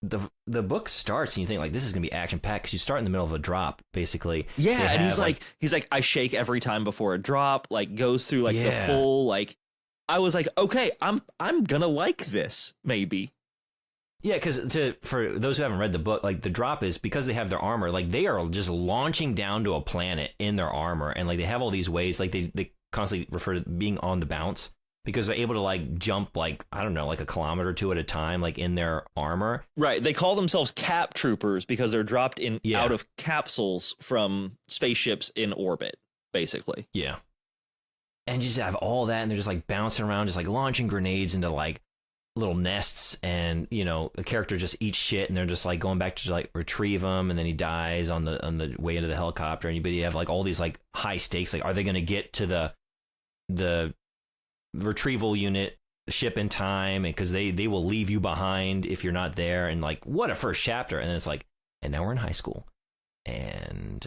the book starts and you think like this is going to be action packed because you start in the middle of a drop, basically. Yeah, and he's like, I shake every time before a drop, like goes through like the full, like, I was like, okay, I'm going to like this, maybe. Yeah, because for those who haven't read the book, like the drop is because they have their armor, like they are just launching down to a planet in their armor, and like they have all these ways, like they constantly refer to being on the bounce because they're able to like jump like I don't know, like a kilometer or two at a time, like in their armor. Right. They call themselves cap troopers because they're dropped in out of capsules from spaceships in orbit, basically. Yeah, and you just have all that, and they're just like bouncing around, just like launching grenades into like little nests, and you know the character just eats shit and they're just like going back to like retrieve him, and then he dies on the way into the helicopter, and you have like all these like high stakes, like are they going to get to the retrieval unit ship in time, and because they will leave you behind if you're not there, and like what a first chapter. And then it's like, and now we're in high school, and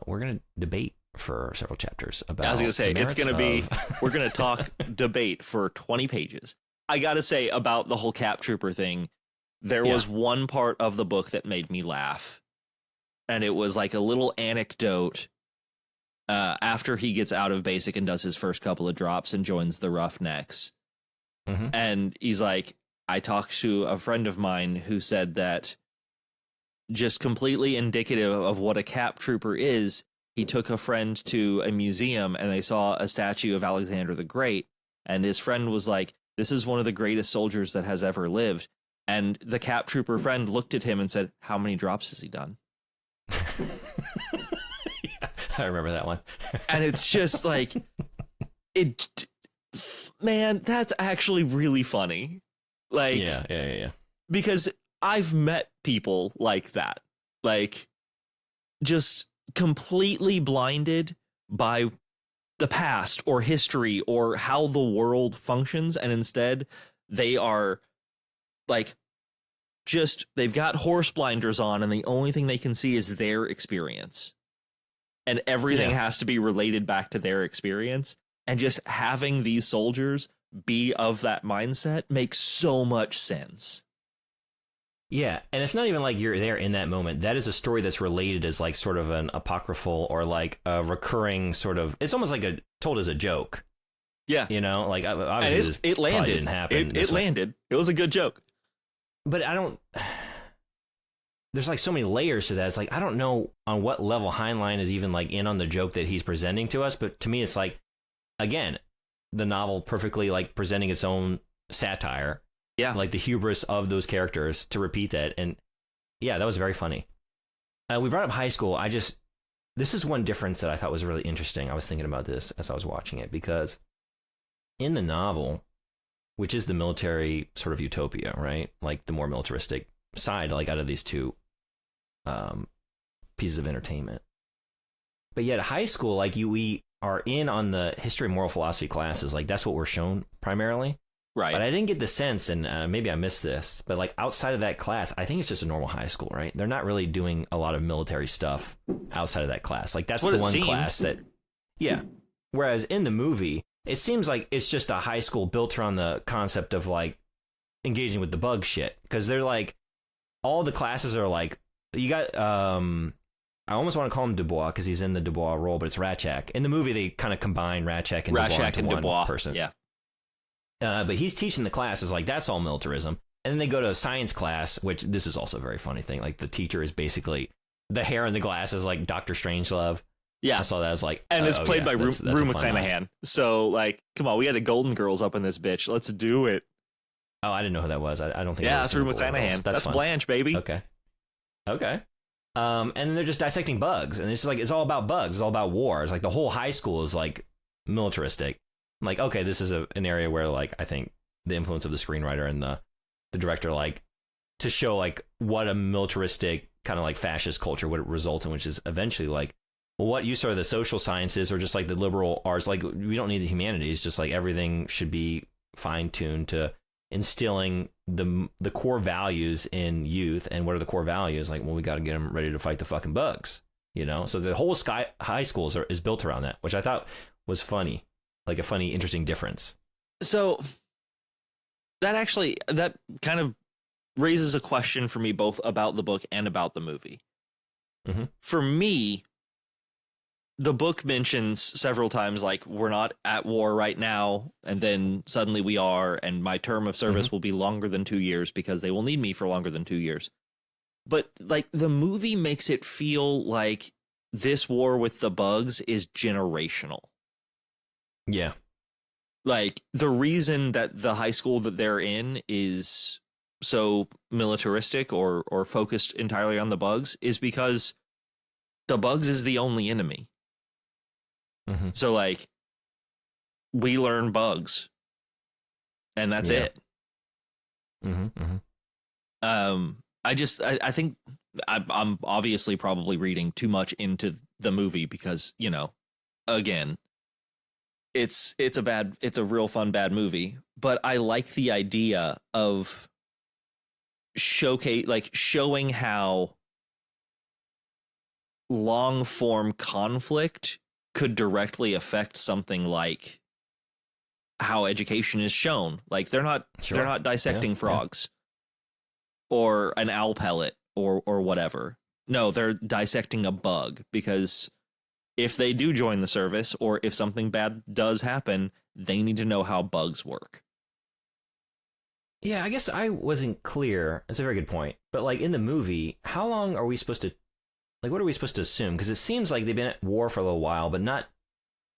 we're going to debate for several chapters about I was going to say it's going to be we're going to talk debate for 20 pages. I got to say about the whole Cap Trooper thing, there was one part of the book that made me laugh. And it was like a little anecdote after he gets out of basic and does his first couple of drops and joins the Roughnecks. Mm-hmm. And he's like, I talked to a friend of mine who said that just completely indicative of what a Cap Trooper is, he took a friend to a museum and they saw a statue of Alexander the Great. And his friend was like, this is one of the greatest soldiers that has ever lived. And the Cap Trooper friend looked at him and said, how many drops has he done? Yeah, I remember that one. And it's just like, man, that's actually really funny. Like, yeah. Because I've met people like that, like just completely blinded by the past or history or how the world functions, and instead they are like they've got horse blinders on, and the only thing they can see is their experience, and everything has to be related back to their experience. And just having these soldiers be of that mindset makes so much sense. Yeah, and it's not even like you're there in that moment. That is a story that's related as like sort of an apocryphal or like a recurring sort of. It's almost like told as a joke. Yeah, you know, like obviously it landed. Didn't happen. It landed. It was a good joke. But I don't. There's like so many layers to that. It's like I don't know on what level Heinlein is even like in on the joke that he's presenting to us. But to me, it's like again, the novel perfectly like presenting its own satire. Yeah, like the hubris of those characters to repeat that. And yeah, that was very funny. We brought up high school. This is one difference that I thought was really interesting. I was thinking about this as I was watching it, because in the novel, which is the military sort of utopia, right? Like the more militaristic side, like out of these two pieces of entertainment, but yet high school, like we are in on the history and moral philosophy classes. Like that's what we're shown primarily. Right. But I didn't get the sense, and maybe I missed this, but like outside of that class, I think it's just a normal high school, right? They're not really doing a lot of military stuff outside of that class. Like that's the one class that, yeah. Whereas in the movie, it seems like it's just a high school built around the concept of like engaging with the bug shit. Because they're like, all the classes are like, you got, I almost want to call him Dubois because he's in the Dubois role, but it's Ratchak. In the movie, they kind of combine Ratchak and Dubois person. Yeah. But he's teaching the classes like that's all militarism. And then they go to a science class, which this is also a very funny thing. Like the teacher is basically the hair and the glasses like Dr. Strangelove. Yeah. I saw that. I was like, and it's played by Rue McClanahan. So like, come on, we had a Golden Girls up in this bitch. Let's do it. Oh, I didn't know who that was. I don't think. Yeah, that's Rue McClanahan. That's Blanche, baby. Okay. And then they're just dissecting bugs, and it's just like it's all about bugs. It's all about wars. Like the whole high school is like militaristic. I'm like, okay, this is an area where like I think the influence of the screenwriter and the director like to show like what a militaristic kind of like fascist culture would result in, which is eventually like what use are the social sciences or just like the liberal arts. Like we don't need the humanities. Just like everything should be fine tuned to instilling the core values in youth. And what are the core values? Like, well, we got to get them ready to fight the fucking bugs, you know? So the whole high schools is built around that, which I thought was funny, like a funny, interesting difference. So that kind of raises a question for me, both about the book and about the movie. Mm-hmm. For me, the book mentions several times, like, we're not at war right now, and then suddenly we are, and my term of service will be longer than 2 years because they will need me for longer than 2 years. But, like, the movie makes it feel like this war with the bugs is generational. Yeah. Like, the reason that the high school that they're in is so militaristic or focused entirely on the bugs is because the bugs is the only enemy. Mm-hmm. So, like, we learn bugs, and that's it. Mm-hmm. Mm-hmm. I think I'm obviously probably reading too much into the movie because, you know, again, it's a real fun bad movie, but I like the idea of showing how long form conflict could directly affect something like how education is shown. Like they're not dissecting frogs or an owl pellet or whatever. No, they're dissecting a bug because if they do join the service or if something bad does happen, they need to know how bugs work. Yeah, I guess I wasn't clear. That's a very good point. But like in the movie, how long are we supposed to, like, what are we supposed to assume? Because it seems like they've been at war for a little while, but not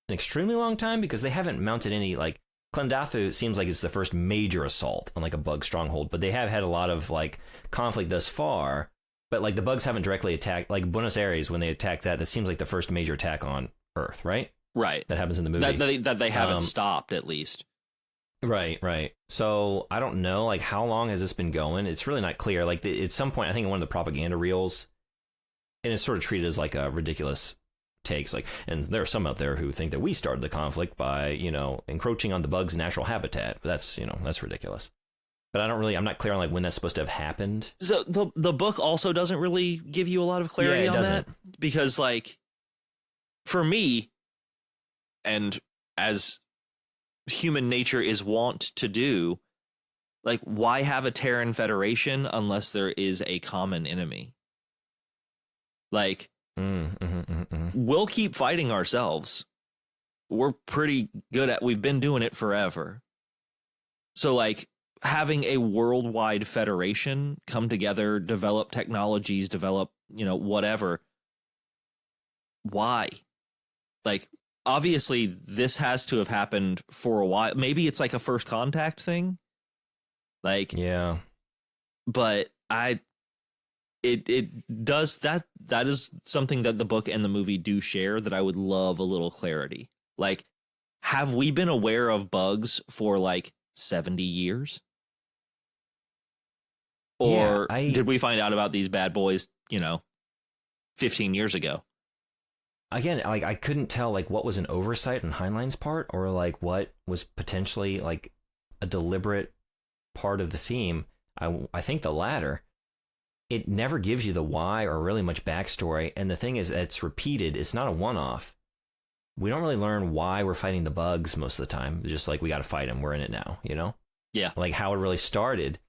an extremely long time because they haven't mounted any, like, Klendathu seems like it's the first major assault on like a bug stronghold, but they have had a lot of like conflict thus far. But like the bugs haven't directly attacked, like Buenos Aires when they attacked that seems like the first major attack on Earth, right? Right. That happens in the movie. That they haven't stopped, at least. Right. So I don't know, like, how long has this been going? It's really not clear. Like, at some point, I think in one of the propaganda reels, and it's sort of treated as like a ridiculous takes. Like, and there are some out there who think that we started the conflict by, you know, encroaching on the bug's natural habitat. But that's, you know, that's ridiculous. But I'm not clear on like when that's supposed to have happened. So the book also doesn't really give you a lot of clarity on that. Because, like, for me, and as human nature is wont to do, like, why have a Terran Federation unless there is a common enemy? Like, we'll keep fighting ourselves. We're pretty good at, we've been doing it forever. So, like, having a worldwide federation come together, develop technologies, develop, you know, whatever. Why? Like, obviously, this has to have happened for a while. Maybe it's like a first contact thing. Like, yeah. But it does that is something that the book and the movie do share that I would love a little clarity. Like, have we been aware of bugs for like 70 years? Or did we find out about these bad boys, you know, 15 years ago? again, like I couldn't tell like what was an oversight on Heinlein's part or like what was potentially like a deliberate part of the theme. I think the latter. It never gives you the why or really much backstory. And the thing is, it's repeated. It's not a one-off. We don't really learn why we're fighting the bugs most of the time. It's just like, we got to fight them. We're in it now, you know? Yeah. Like how it really started.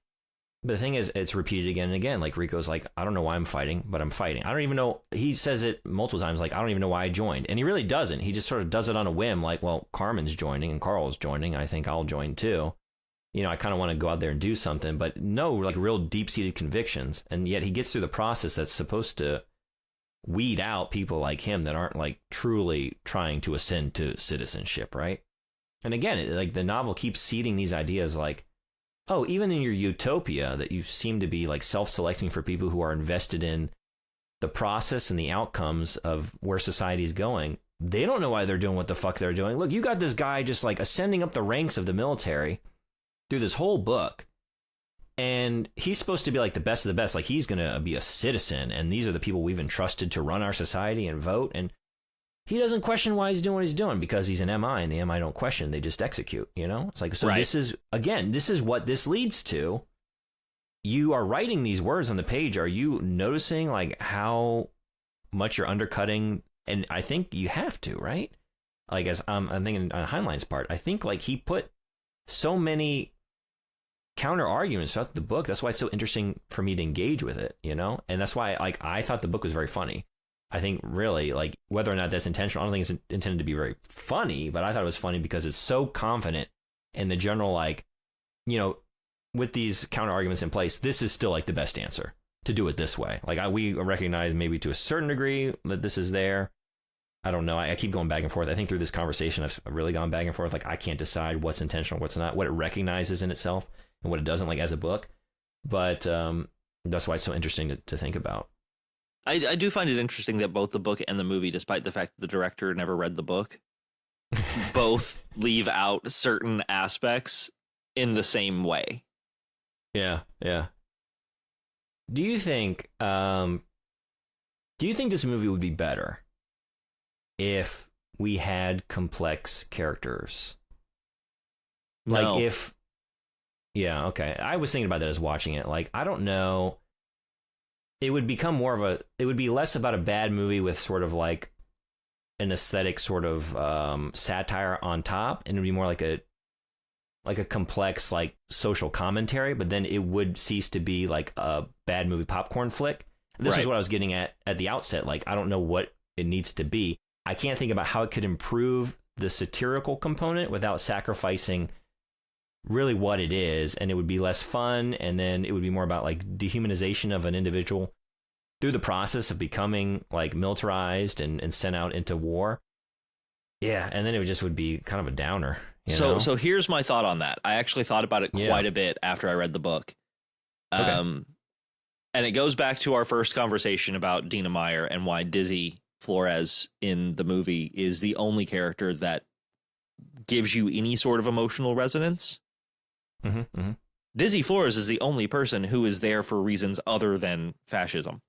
But the thing is, it's repeated again and again. Like Rico's like, I don't know why I'm fighting, but I'm fighting. I don't even know. He says it multiple times, like, I don't even know why I joined. And he really doesn't. He just sort of does it on a whim. Like, well, Carmen's joining and Carl's joining. I think I'll join too. You know, I kind of want to go out there and do something, but no, like real deep-seated convictions. And yet he gets through the process that's supposed to weed out people like him that aren't like truly trying to ascend to citizenship, right? And again, like the novel keeps seeding these ideas like, oh, even in your utopia that you seem to be like self-selecting for people who are invested in the process and the outcomes of where society is going, they don't know why they're doing what the fuck they're doing. Look, you got this guy just like ascending up the ranks of the military through this whole book, and he's supposed to be like the best of the best, like he's gonna be a citizen, and these are the people we've entrusted to run our society and vote, and he doesn't question why he's doing what he's doing because he's an MI, and the MI don't question, they just execute, you know? It's like, so right. This is what this leads to. You are writing these words on the page. Are you noticing like how much you're undercutting? And I think you have to, right? Like as I'm thinking on Heinlein's part, I think like he put so many counter arguments throughout the book. That's why it's so interesting for me to engage with it, you know? And that's why like I thought the book was very funny. I think really like whether or not that's intentional, I don't think it's intended to be very funny, but I thought it was funny because it's so confident in the general, like, you know, with these counter arguments in place, this is still like the best answer to do it this way. Like we recognize maybe to a certain degree that this is there. I don't know. I keep going back and forth. I think through this conversation, I've really gone back and forth. Like I can't decide what's intentional, what's not, what it recognizes in itself and what it doesn't, like as a book. But that's why it's so interesting to think about. I do find it interesting that both the book and the movie, despite the fact that the director never read the book, both leave out certain aspects in the same way. Yeah, yeah. Do you think this movie would be better if we had complex characters? No. Like if... Yeah, okay. I was thinking about that as watching it. Like, I don't know. It would become more of it would be less about a bad movie with sort of like an aesthetic sort of satire on top, and it would be more like a complex like social commentary, but then it would cease to be like a bad movie popcorn flick. This is what I was getting at the outset. Like, I don't know what it needs to be. I can't think about how it could improve the satirical component without sacrificing really what it is, and it would be less fun, and then it would be more about like dehumanization of an individual through the process of becoming like militarized and sent out into war. Yeah, and then it would be kind of a downer. So here's my thought on that. I actually thought about it quite a bit after I read the book. Okay. And it goes back to our first conversation about Dina Meyer and why Dizzy Flores in the movie is the only character that gives you any sort of emotional resonance. Mm-hmm, mm-hmm. Dizzy Flores is the only person who is there for reasons other than fascism.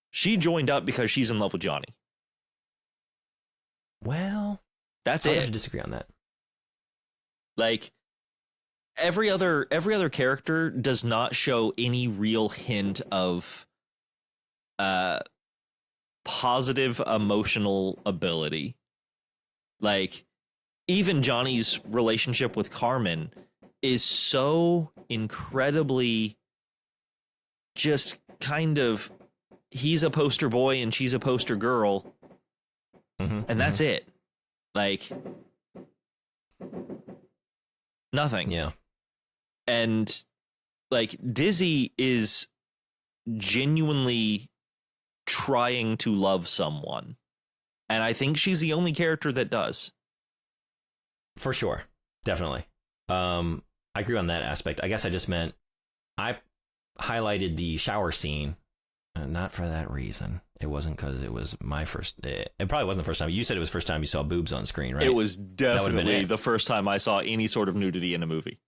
She joined up because she's in love with Johnny. Well, that's I it. have to disagree on that. Like every other character does not show any real hint of positive emotional ability. Like even Johnny's relationship with Carmen is so incredibly just kind of, he's a poster boy and she's a poster girl. Mm-hmm, and that's it. Like nothing. Yeah. And like Dizzy is genuinely trying to love someone. And I think she's the only character that does. For sure. Definitely. I agree on that aspect. I guess I just meant I highlighted the shower scene, not for that reason. It wasn't because it was my first. It probably wasn't the first time. You said it was the first time you saw boobs on screen, right? It was definitely the first time I saw any sort of nudity in a movie.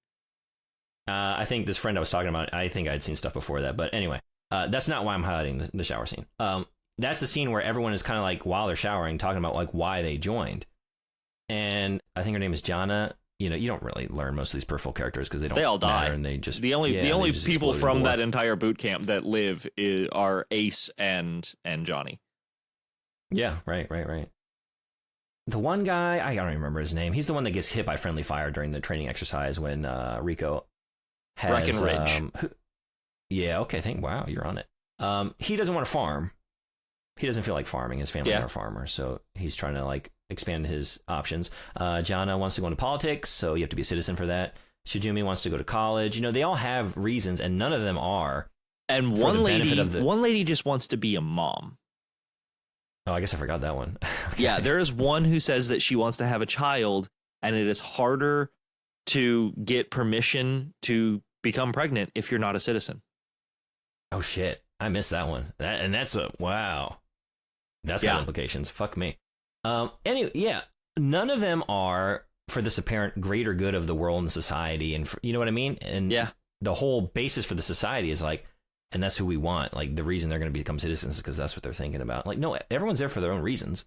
I think this friend I was talking about, I think I'd seen stuff before that. But anyway, that's not why I'm highlighting the shower scene. that's the scene where everyone is kind of like, while they're showering, talking about like why they joined. And I think her name is Jana. You know, you don't really learn most of these peripheral characters because they all die, and they just the only people from that entire boot camp that live are Ace and Johnny. Yeah, right. The one guy, I don't remember his name. He's the one that gets hit by friendly fire during the training exercise when Rico has Breckenridge. Yeah, okay. Wow, you're on it. He doesn't want to farm. He doesn't feel like farming. His family are farmers, so he's trying to like expand his options. Jana wants to go into politics, so you have to be a citizen for that. Shijumi wants to go to college. You know, they all have reasons, and none of them are. And one lady just wants to be a mom. Oh, I guess I forgot that one. Okay. Yeah, there is one who says that she wants to have a child, and it is harder to get permission to become pregnant if you're not a citizen. Oh shit, I missed that one. That's wow. That's got implications. Fuck me. Anyway, yeah, none of them are for this apparent greater good of the world and society, and you know what I mean. And the whole basis for the society is like, and that's who we want. Like the reason they're going to become citizens is because that's what they're thinking about. Like, no, everyone's there for their own reasons.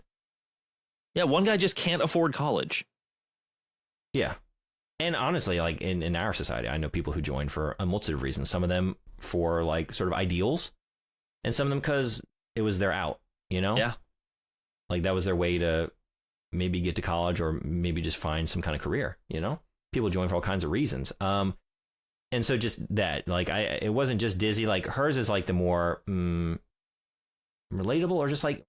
Yeah, one guy just can't afford college. Yeah. And honestly, like in our society, I know people who join for a multitude of reasons. Some of them for like sort of ideals, and some of them because it was their out, you know? Yeah. Like that was their way to maybe get to college or maybe just find some kind of career, you know? People join for all kinds of reasons. And so just that, like, it wasn't just Dizzy. Like hers is like the more relatable, or just like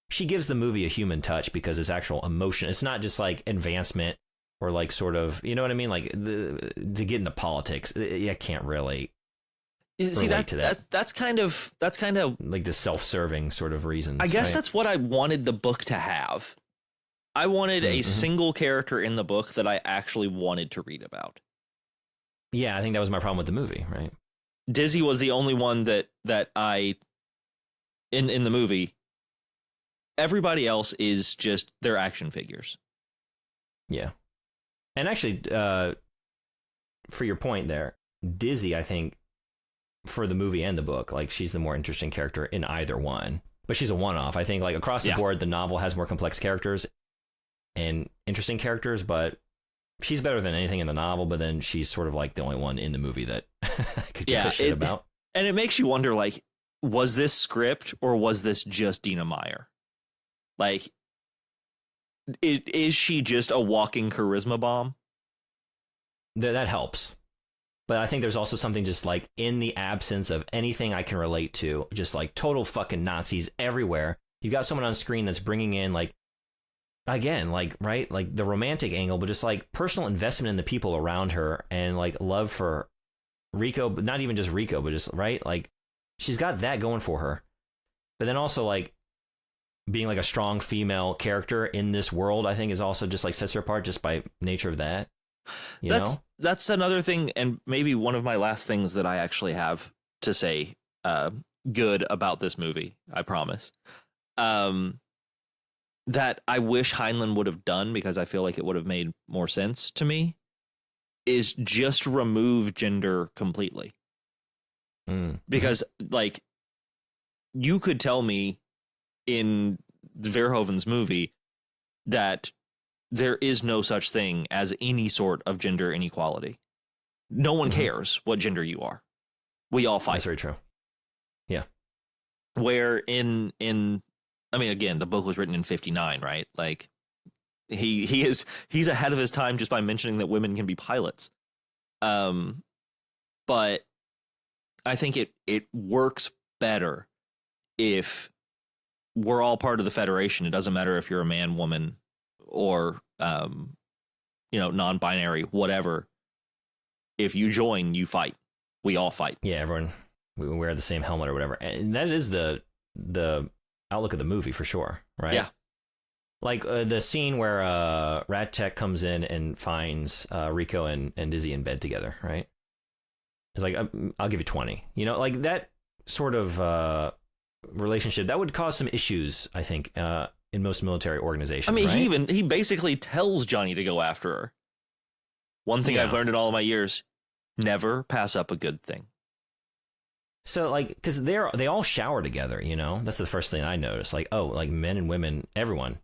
she gives the movie a human touch because it's actual emotion. It's not just like advancement or like sort of, you know what I mean? Like to get into politics, I can't really relate to that. That's kind of like the self-serving sort of reasons. I guess that's what I wanted the book to have. I wanted a single character in the book that I actually wanted to read about. Yeah, I think that was my problem with the movie, right? Dizzy was the only one that I in the movie. Everybody else is just their action figures. Yeah. And actually, for your point there, Dizzy, I think, for the movie and the book, like she's the more interesting character in either one. But she's a one-off. I think like across the board, the novel has more complex characters and interesting characters, but she's better than anything in the novel, but then she's sort of like the only one in the movie that could give a shit about. And it makes you wonder, like, was this script or was this just Dina Meyer? Like, is she just a walking charisma bomb? That helps. But I think there's also something just like in the absence of anything I can relate to, just like total fucking Nazis everywhere. You got someone on screen that's bringing in like, again, like, right, like the romantic angle, but just like personal investment in the people around her and like love for Rico, but not even just Rico, but just, right, like she's got that going for her. But then also like being like a strong female character in this world, I think is also just like sets her apart just by nature of that. You know? That's another thing, and maybe one of my last things that I actually have to say good about this movie, I promise. That I wish Heinlein would have done, because I feel like it would have made more sense to me, is just remove gender completely. Because, like, you could tell me in Verhoeven's movie that there is no such thing as any sort of gender inequality. No one cares what gender you are. We all fight. That's very true. Yeah. Where in I mean, again, the book was written in 1959, right? Like he's ahead of his time just by mentioning that women can be pilots. But I think it works better if we're all part of the Federation. It doesn't matter if you're a man, woman, or non-binary, whatever. If you join, you fight. We all fight. Yeah, everyone, we wear the same helmet or whatever, and that is the outlook of the movie for sure, right? Yeah. Like the scene where Rat Tech comes in and finds Rico and Dizzy in bed together, right? It's like, I'll give you 20. You know, like that sort of relationship that would cause some issues, I think, in most military organizations. I mean, right? he basically tells Johnny to go after her. One thing I've learned in all of my years: never pass up a good thing. So like, because they all shower together, you know. That's the first thing I noticed. Like, oh, like men and women, everyone's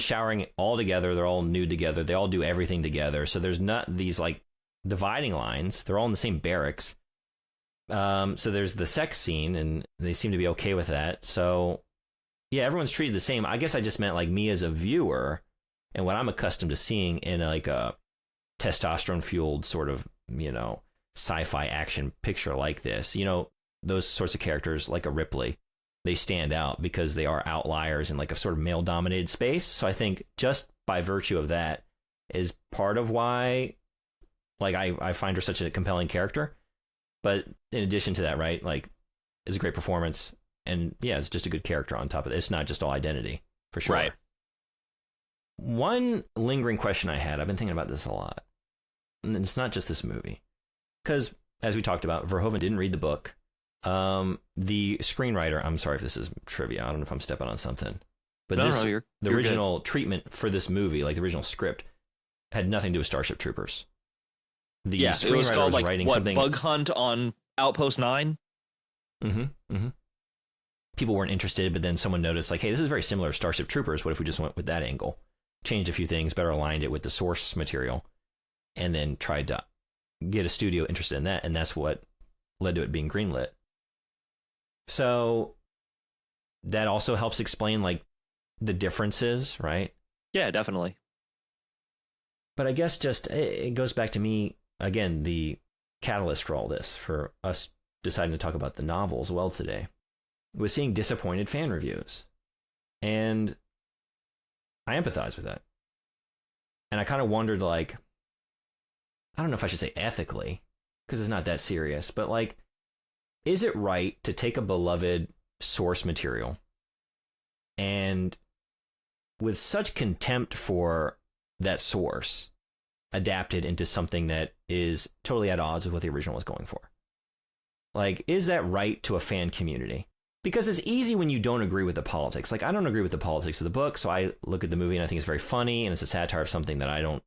showering all together. They're all nude together. They all do everything together. So there's not these like dividing lines. They're all in the same barracks. So there's the sex scene, and they seem to be okay with that. So yeah, everyone's treated the same. I guess I just meant like me as a viewer, and what I'm accustomed to seeing in like a testosterone fueled sort of, you know, sci-fi action picture like this, you know, those sorts of characters like a Ripley, they stand out because they are outliers in like a sort of male dominated space. So I think just by virtue of that is part of why like I find her such a compelling character. But in addition to that, right, like it's a great performance, and yeah, it's just a good character on top of it. It's not just all identity, for sure. Right. One lingering question I had, I've been thinking about this a lot, and it's not just this movie. Because, as we talked about, Verhoeven didn't read the book. The screenwriter, I'm sorry if this is trivia, I don't know if I'm stepping on something. But the original good. Treatment for this movie, like the original script, had nothing to do with Starship Troopers. The screenwriter it was called like, writing what, something... Bug Hunt on Outpost 9? People weren't interested, but then someone noticed, like, hey, this is very similar to Starship Troopers. What if we just went with that angle? Changed a few things, better aligned it with the source material, and then tried to get a studio interested in that, and that's what led to it being greenlit. So that also helps explain like the differences, right? Yeah, definitely. But I guess just it goes back to me again, the catalyst for all this, for us deciding to talk about the novel as well today, was seeing disappointed fan reviews, and I empathize with that. And I kind of wondered, like, I don't know if I should say ethically, because it's not that serious, but like, is it right to take a beloved source material and with such contempt for that source, adapt it into something that is totally at odds with what the original was going for? Like, is that right to a fan community? Because it's easy when you don't agree with the politics. Like, I don't agree with the politics of the book, so I look at the movie and I think it's very funny, and it's a satire of something that I don't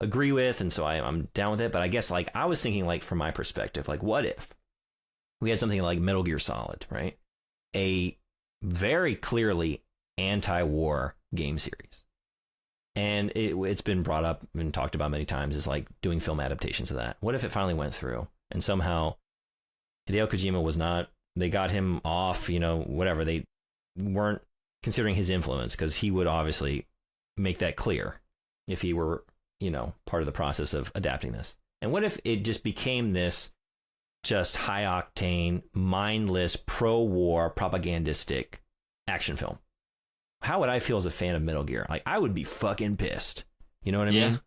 agree with, and so I'm down with it. But I guess, like, I was thinking, like, from my perspective, like, what if we had something like Metal Gear Solid, right? A very clearly anti-war game series. And it's been brought up and talked about many times as like doing film adaptations of that. What if it finally went through and somehow Hideo Kojima was not, they got him off, you know, whatever. They weren't considering his influence, because he would obviously make that clear if he were, you know, part of the process of adapting this. And what if it just became this just high octane, mindless, pro-war, propagandistic action film? How would I feel as a fan of Metal Gear? Like, I would be fucking pissed. You know what I mean?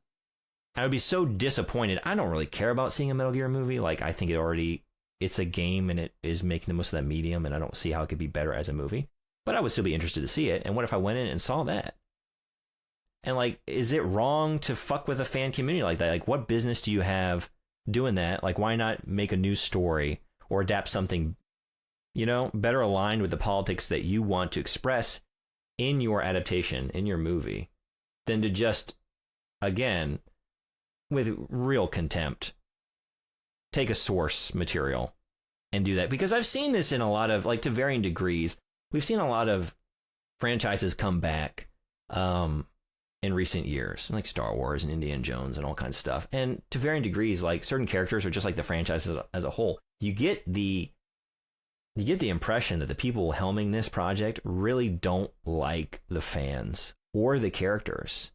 I would be so disappointed. I don't really care about seeing a Metal Gear movie. Like, I think it's a game, and it is making the most of that medium, and I don't see how it could be better as a movie. But I would still be interested to see it. And what if I went in and saw that? And like, is it wrong to fuck with a fan community like that? Like, what business do you have doing that? Like, why not make a new story or adapt something, you know, better aligned with the politics that you want to express in your adaptation, in your movie, than to just, again, with real contempt, take a source material and do that? Because I've seen this in a lot of, like, to varying degrees, we've seen a lot of franchises come back in recent years, like Star Wars and Indiana Jones and all kinds of stuff. And to varying degrees, like, certain characters are just like the franchise as a whole. You get the impression that the people helming this project really don't like the fans or the characters.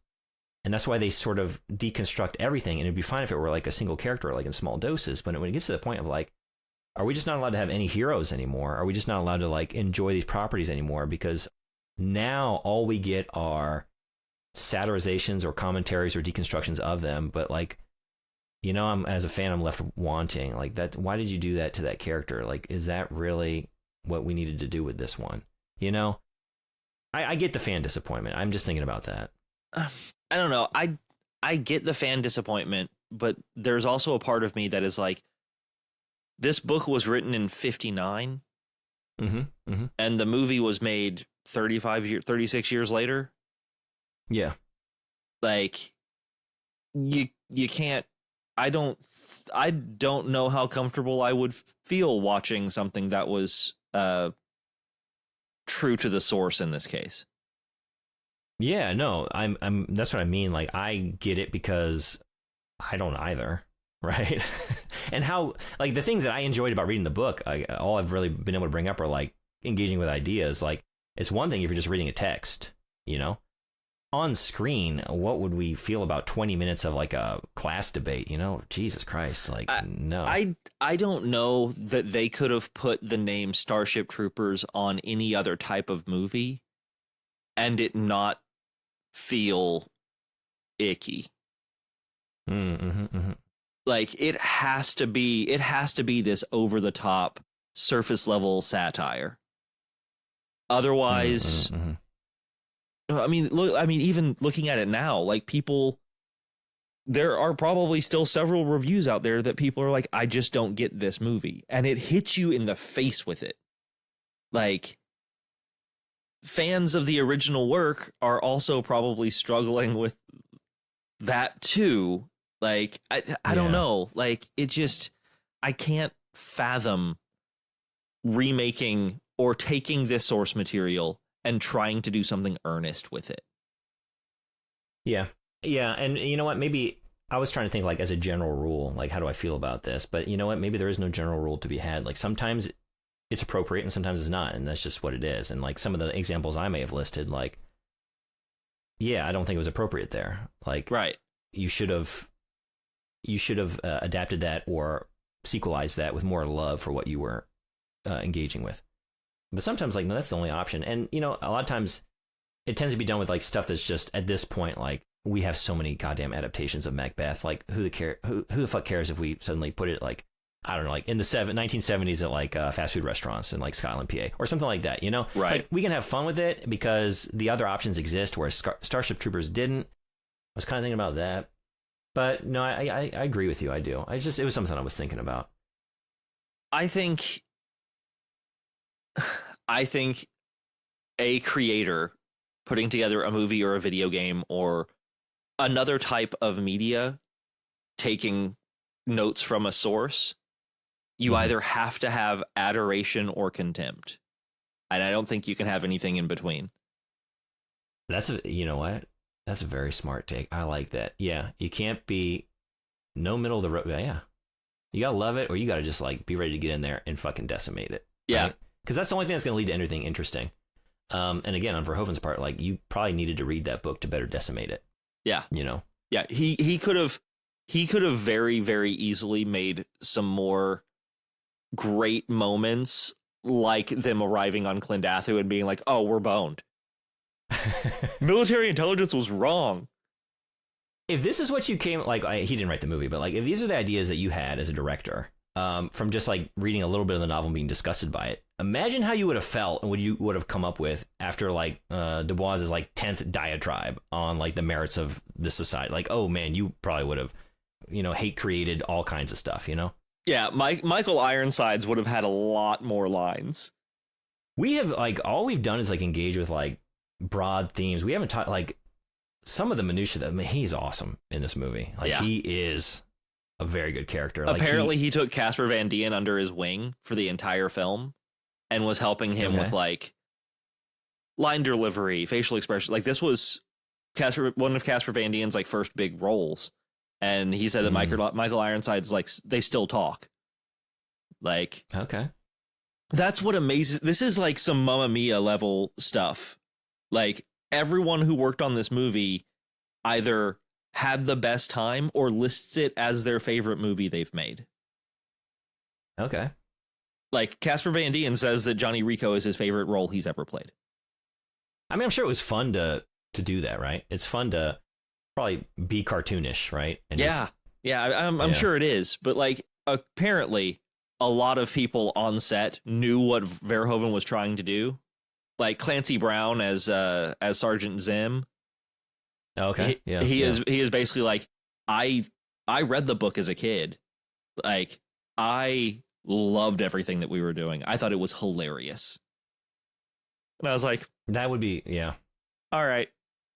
And that's why they sort of deconstruct everything. And it'd be fine if it were like a single character, like in small doses. But when it gets to the point of like, are we just not allowed to have any heroes anymore? Are we just not allowed to like enjoy these properties anymore? Because now all we get are satirizations or commentaries or deconstructions of them. But like, you know, as a fan, I'm left wanting, like, that. Why did you do that to that character? Like, is that really what we needed to do with this one? You know, I get the fan disappointment. I'm just thinking about that. I don't know. I get the fan disappointment, but there's also a part of me that is like, this book was written in 1959, and the movie was made 36 years later. Yeah. Like, you can't, I don't I don't know how comfortable I would feel watching something that was true to the source in this case. Yeah, no, I'm that's what I mean. Like, I get it because I don't either, right? And how, like, the things that I enjoyed about reading the book, all I've really been able to bring up are like engaging with ideas. Like, it's one thing if you're just reading a text, you know, on screen, what would we feel about 20 minutes of like a class debate? You know, Jesus Christ, like, no. I don't know that they could have put the name Starship Troopers on any other type of movie and it not feel icky. Like, it has to be this over the top surface level satire. Otherwise, I mean, even looking at it now, like, there are probably still several reviews out there that people are like, I just don't get this movie. And it hits you in the face with it. Like, fans of the original work are also probably struggling with that too. Like, I don't know. Like, it just, I can't fathom remaking or taking this source material and trying to do something earnest with it. Yeah. Yeah. And you know what? Maybe I was trying to think, like, as a general rule, like, how do I feel about this? But you know what? Maybe there is no general rule to be had. Like, sometimes it's appropriate and sometimes it's not. And that's just what it is. And like some of the examples I may have listed, like, yeah, I don't think it was appropriate there. Like, right. You should have adapted that or sequelized that with more love for what you were engaging with. But sometimes, like, no, that's the only option. And, you know, a lot of times it tends to be done with like stuff that's just at this point, like, we have so many goddamn adaptations of Macbeth. Like, who the fuck cares if we suddenly put it, like, I don't know, like in the 1970s at like fast food restaurants in like Scotland, PA, or something like that, you know? Right. Like, we can have fun with it because the other options exist, whereas Starship Troopers didn't. I was kind of thinking about that. But no, I agree with you. I do. It was something I was thinking about. I think a creator putting together a movie or a video game or another type of media, taking notes from a source, you either have to have adoration or contempt. And I don't think you can have anything in between. You know what? That's a very smart take. I like that. Yeah, you can't be no middle of the road. Yeah, you gotta love it, or you gotta just like be ready to get in there and fucking decimate it. Yeah, because that's the only thing that's gonna lead to anything interesting. And again, on Verhoeven's part, like, you probably needed to read that book to better decimate it. Yeah, you know. Yeah, he could have very, very easily made some more great moments, like them arriving on Clendathu and being like, "Oh, we're boned." Military intelligence was wrong. If this is what you came, like, he didn't write the movie, but like, if these are the ideas that you had as a director, from just like reading a little bit of the novel and being disgusted by it, imagine how you would have felt and what you would have come up with after like Dubois's like 10th diatribe on like the merits of this society. Like, oh man, you probably would have, you know, hate created all kinds of stuff, you know? Yeah, Michael Ironsides would have had a lot more lines. We have, like, all we've done is like engage with like broad themes. We haven't talked like some of the minutiae that, I mean, he's awesome in this movie. Like, he is a very good character. Apparently, he took Casper Van Dien under his wing for the entire film and was helping him with like line delivery, facial expression. Like, this was one of Casper Van Dien's like first big roles, and he said that Michael Ironsides, like, they still talk. Like, okay, that's what amazes. This is like some Mamma Mia level stuff. Like, everyone who worked on this movie either had the best time or lists it as their favorite movie they've made. Okay. Like, Casper Van Dien says that Johnny Rico is his favorite role he's ever played. I mean, I'm sure it was fun to do that, right? It's fun to probably be cartoonish, right? And I'm sure it is. But like, apparently a lot of people on set knew what Verhoeven was trying to do. Like Clancy Brown as Sergeant Zim. Okay. He is basically like, I read the book as a kid. Like, I loved everything that we were doing. I thought it was hilarious. And I was like, that would be, all right,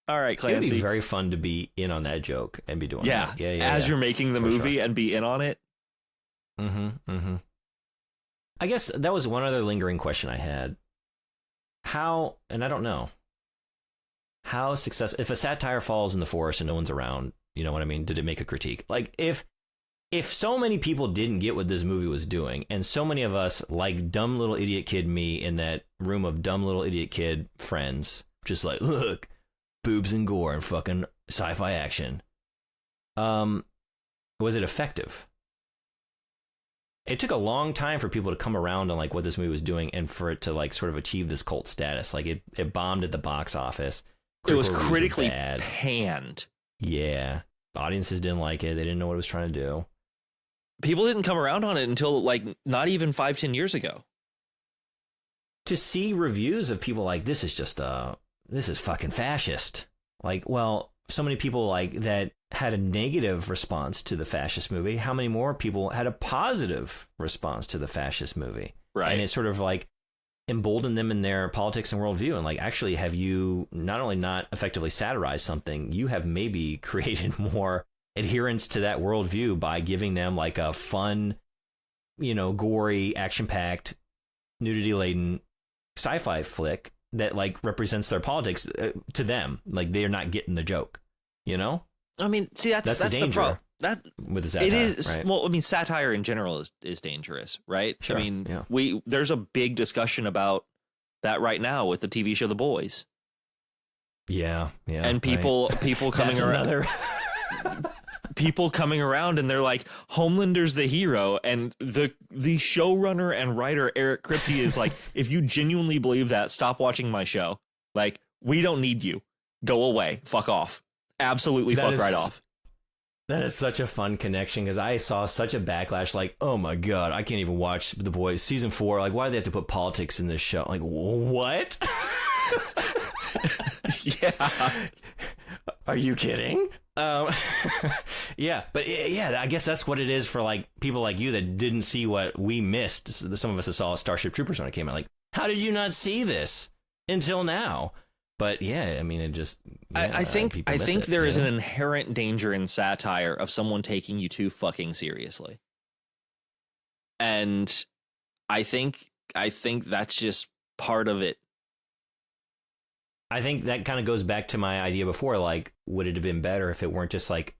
Clancy. It would be very fun to be in on that joke and be doing that. As you're making the movie and be in on it. I guess that was one other lingering question I had. How, and I don't know, how successful, if a satire falls in the forest and no one's around, you know what I mean? Did it make a critique? Like, if so many people didn't get what this movie was doing, and so many of us, like dumb little idiot kid me in that room of dumb little idiot kid friends, just like, look, boobs and gore and fucking sci-fi action, was it effective? It took a long time for people to come around on like what this movie was doing and for it to like sort of achieve this cult status. Like it bombed at the box office. It was critically panned. Yeah. Audiences didn't like it. They didn't know what it was trying to do. People didn't come around on it until like not even 5-10 years ago. To see reviews of people like, this is fucking fascist. Like, well, so many people like that had a negative response to the fascist movie. How many more people had a positive response to the fascist movie? Right. And it sort of like emboldened them in their politics and worldview. And like, actually, have you not only not effectively satirized something, you have maybe created more adherence to that worldview by giving them like a fun, you know, gory, action-packed, nudity-laden sci-fi flick that like represents their politics to them. Like, they're not getting the joke, you know? I mean, see, that's the problem. That with the satire, it is, right? well, I mean, satire in general is dangerous, right? Sure, I mean, yeah. there's a big discussion about that right now with the TV show The Boys. Yeah. And people coming around. People coming around and they're like, Homelander's the hero, and the showrunner and writer Eric Kripke is like, if you genuinely believe that, stop watching my show. Like, we don't need you. Go away. Fuck off. Absolutely fuck right off. That is such a fun connection, because I saw such a backlash, like, oh my God, I can't even watch The Boys season 4. Like, why do they have to put politics in this show? Like, what? Yeah. Are you kidding? Yeah, but yeah, I guess that's what it is for like people like you that didn't see what we missed. Some of us that saw Starship Troopers when it came out. Like, how did you not see this until now? But yeah, I mean, it just. Yeah, I think there is an an inherent danger in satire of someone taking you too fucking seriously, and I think that's just part of it. I think that kind of goes back to my idea before. Like, would it have been better if it weren't just like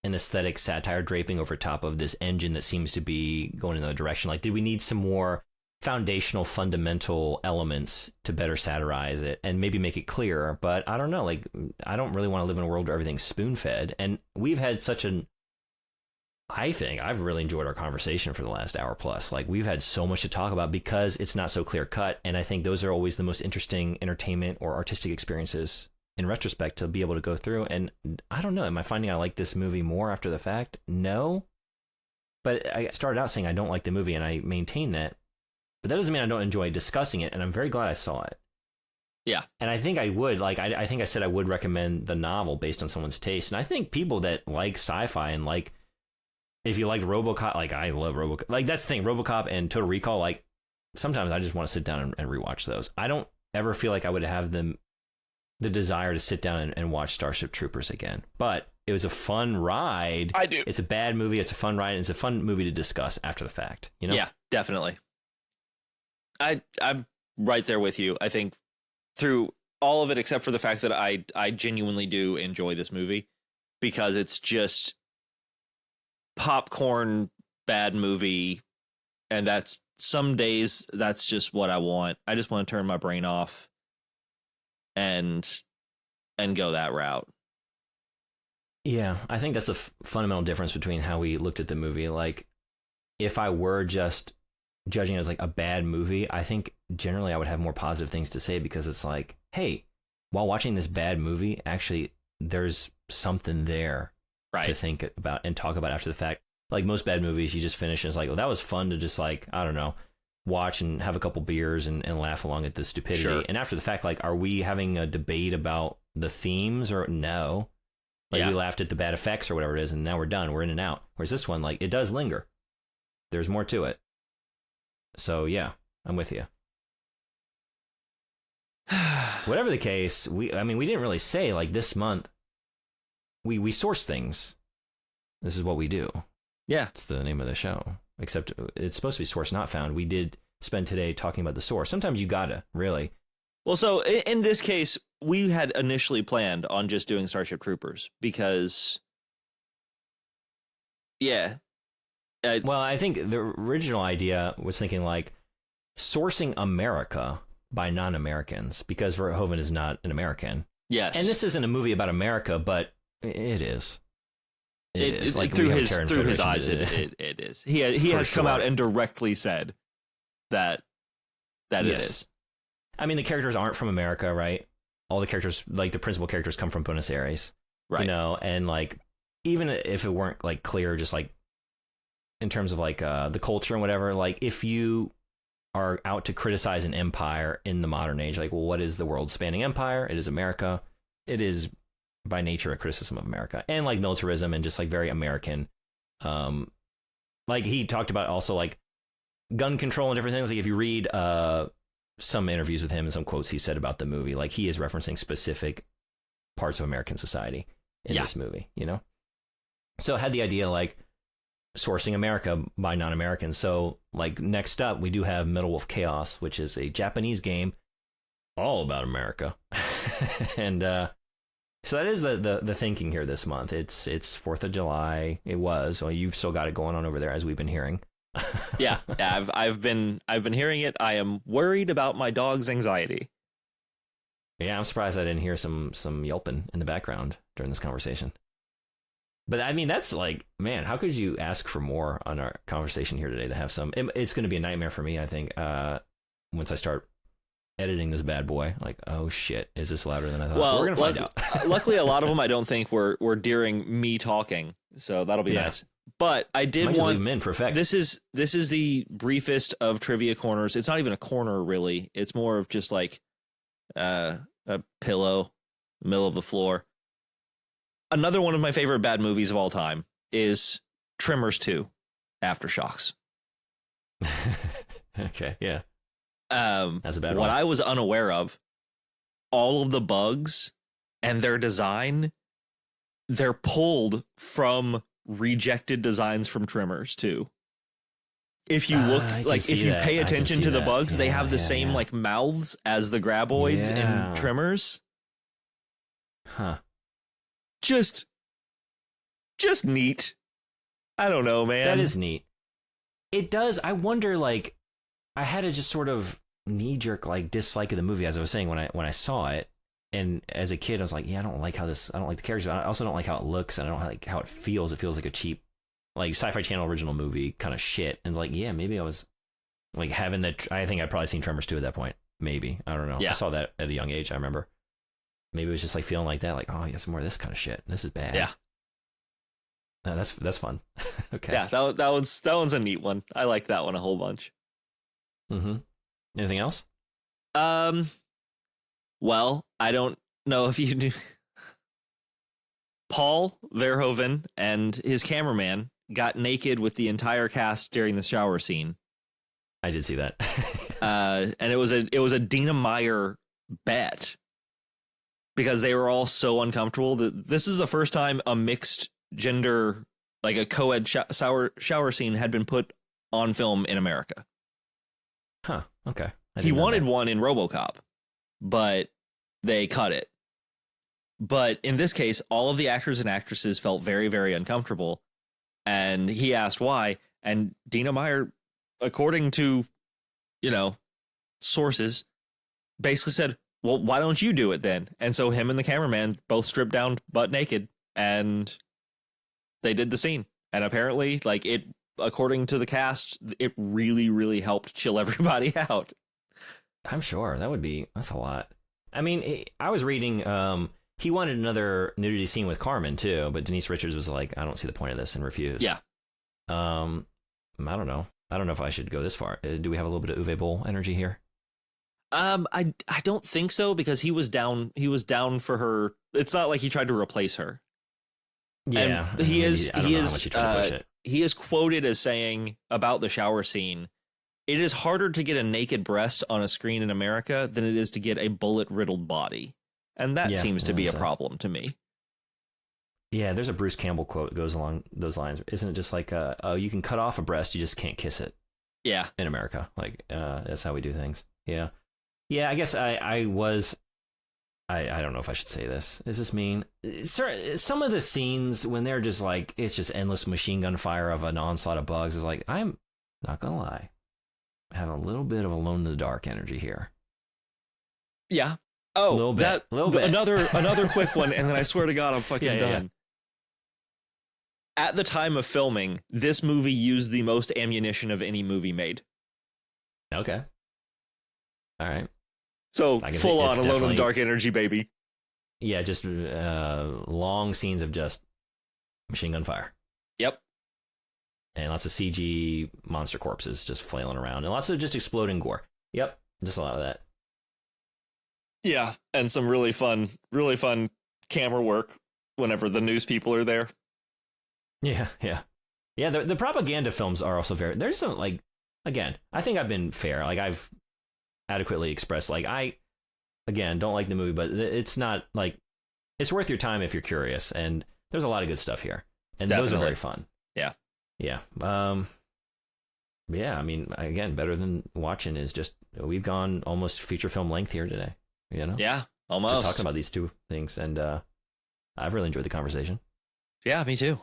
an aesthetic satire draping over top of this engine that seems to be going in another direction? Like, did we need some more foundational, fundamental elements to better satirize it and maybe make it clearer? But I don't know. Like, I don't really want to live in a world where everything's spoon-fed. And we've had such an... I think I've really enjoyed our conversation for the last hour plus. Like, we've had so much to talk about because it's not so clear cut. And I think those are always the most interesting entertainment or artistic experiences in retrospect to be able to go through. And I don't know, am I finding I like this movie more after the fact? No. But I started out saying I don't like the movie, and I maintain that. But that doesn't mean I don't enjoy discussing it. And I'm very glad I saw it. Yeah. And I think I would, like, I think I said I would recommend the novel based on someone's taste. And I think people that like sci-fi and like, if you liked RoboCop, like I love RoboCop. Like, that's the thing, RoboCop and Total Recall, like, sometimes I just want to sit down and rewatch those. I don't ever feel like I would have the desire to sit down and watch Starship Troopers again. But it was a fun ride. I do. It's a bad movie. It's a fun ride. And it's a fun movie to discuss after the fact. You know? Yeah, definitely. I'm right there with you. I think through all of it, except for the fact that I genuinely do enjoy this movie, because it's just popcorn bad movie, and that's some days that's just what I want. I just want to turn my brain off and go that route. Yeah, I think that's a fundamental difference between how we looked at the movie. Like, if I were just judging it as like a bad movie, I think generally I would have more positive things to say, because it's like, hey, while watching this bad movie, actually there's something there to think about and talk about after the fact. Like, most bad movies, you just finish and it's like, well, that was fun to just like, I don't know, watch and have a couple beers and laugh along at the stupidity. Sure. And after the fact, like, are we having a debate about the themes or no? Like, we laughed at the bad effects or whatever it is, and now we're done. We're in and out. Whereas this one, like, it does linger. There's more to it. So yeah, I'm with you. Whatever the case, we didn't really say, like, this month we source things. This is what we do. Yeah. It's the name of the show. except it's supposed to be source not found. We did spend today talking about the source. Sometimes you gotta, really. Well, so in this case, we had initially planned on just doing Starship Troopers because, yeah. Well, I think the original idea was thinking like sourcing America by non-Americans, because Verhoeven is not an American. Yes. And this isn't a movie about America, but it is. It is. Like through his eyes, it is. He has come out and directly said that it is. I mean, the characters aren't from America, right? All the characters, like the principal characters, come from Buenos Aires, right? You know, and like even if it weren't like clear, just like in terms of like the culture and whatever, like if you are out to criticize an empire in the modern age, like, well, what is the world-spanning empire? It is America. It is by nature a criticism of America, and like militarism and just like very American. Like he talked about also like gun control and different things. Like if you read some interviews with him and some quotes he said about the movie, like he is referencing specific parts of American society in this movie, you know? So it had the idea like sourcing America by non-Americans. So like next up, we do have Metal Wolf Chaos, which is a Japanese game all about America. And so that is the thinking here this month. It's 4th of July. It was. Well, you've still got it going on over there, as we've been hearing. yeah. I've been hearing it. I am worried about my dog's anxiety. Yeah, I'm surprised I didn't hear some yelping in the background during this conversation. But I mean, that's like, man, how could you ask for more on our conversation here today to have some? It's going to be a nightmare for me, I think, once I start editing this bad boy. Like, oh shit, is this louder than I thought? Well, we're going to find out. Luckily, a lot of them I don't think were during me talking, so that'll be nice. But I did want want them in for effect. This is the briefest of trivia corners. It's not even a corner really. It's more of just like a pillow, middle of the floor. Another one of my favorite bad movies of all time is Tremors 2, Aftershocks. Okay, yeah. That's a bad one. What I was unaware of, all of the bugs and their design, they're pulled from rejected designs from Tremors 2. If you look, like, if you pay attention to the bugs, they have the same, like, mouths as the graboids in Tremors. Huh. Just neat. I don't know, man. That is neat. It does. I wonder, like, I had a just sort of knee-jerk, like, dislike of the movie, as I was saying, when I saw it. And as a kid, I was like, yeah, I don't like the characters. I also don't like how it looks, and I don't like how it feels. It feels like a cheap, like, Sci-Fi Channel original movie kind of shit. And like, yeah, maybe I was, like, having that. I think I'd probably seen Tremors 2 at that point. Maybe. I don't know. Yeah. I saw that at a young age, I remember. Maybe it was just like feeling like that, like, oh, yeah, some more of this kind of shit. This is bad. Yeah. That's fun. Okay. Yeah, that one's a neat one. I like that one a whole bunch. Mm-hmm. Anything else? Well, I don't know if you knew. Paul Verhoeven and his cameraman got naked with the entire cast during the shower scene. I did see that. And it was a Dina Meyer bet, because they were all so uncomfortable. This is the first time a mixed gender, like a co-ed shower scene, had been put on film in America. Huh. Okay. He wanted one in RoboCop, but they cut it. But in this case, all of the actors and actresses felt very, very uncomfortable. And he asked why. And Dina Meyer, according to, sources, basically said, well, why don't you do it then? And so him and the cameraman both stripped down butt naked, and they did the scene. And apparently, like, it, according to the cast, it really, really helped chill everybody out. I'm sure that's a lot. I mean, I was reading, he wanted another nudity scene with Carmen too, but Denise Richards was like, I don't see the point of this, and refused. Yeah. I don't know. I don't know if I should go this far. Do we have a little bit of Uwe Boll energy here? I don't think so, because he was down for her. It's not like he tried to replace her. Yeah. And he is quoted as saying about the shower scene, it is harder to get a naked breast on a screen in America than it is to get a bullet-riddled body. And that seems to be a problem to me. Yeah, there's a Bruce Campbell quote that goes along those lines. Isn't it just like, oh, you can cut off a breast, you just can't kiss it? Yeah. In America. Like, that's how we do things. Yeah. Yeah, I guess I don't know if I should say this. Does this mean some of the scenes when they're just like, it's just endless machine gun fire of an onslaught of bugs is like, I'm not going to lie, I have a little bit of Alone in the Dark energy here. Yeah. Oh, little bit. Another quick one, and then I swear to God, I'm fucking done. Yeah. At the time of filming, this movie used the most ammunition of any movie made. Okay. All right. So full on Alone in the Dark energy, baby. Yeah, just long scenes of just machine gun fire. Yep. And lots of CG monster corpses just flailing around, and lots of just exploding gore. Yep, just a lot of that. Yeah, and some really fun camera work whenever the news people are there. Yeah. The propaganda films are also there's some, like, again, I think I've been fair. Like, I've adequately expressed, like, I, again, don't like the movie, but it's not, like, it's worth your time if you're curious. And there's a lot of good stuff here. And Definitely. Those are very fun. Yeah. Yeah. Yeah, I mean, again, better than watching is just, we've gone almost feature film length here today. You know? Yeah, almost. Just talking about these two things. And I've really enjoyed the conversation. Yeah, me too.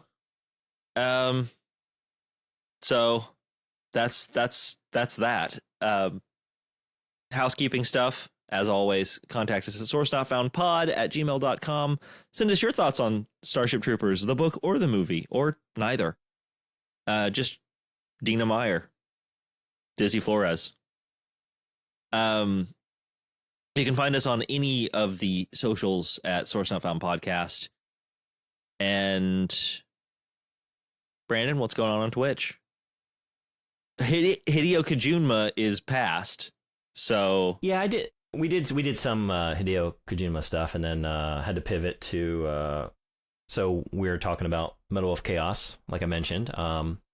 So that's that. Housekeeping stuff, as always, contact us at source.foundpod@gmail.com. Send us your thoughts on Starship Troopers, the book or the movie, or neither. Just Dina Meyer, Dizzy Flores. You can find us on any of the socials at Source Not Found Podcast. And Brandon, what's going on Twitch? Hideo Kojima is past, so yeah, we did some Hideo Kojima stuff, and then had to pivot to so we're talking about Medal of Chaos, like I mentioned.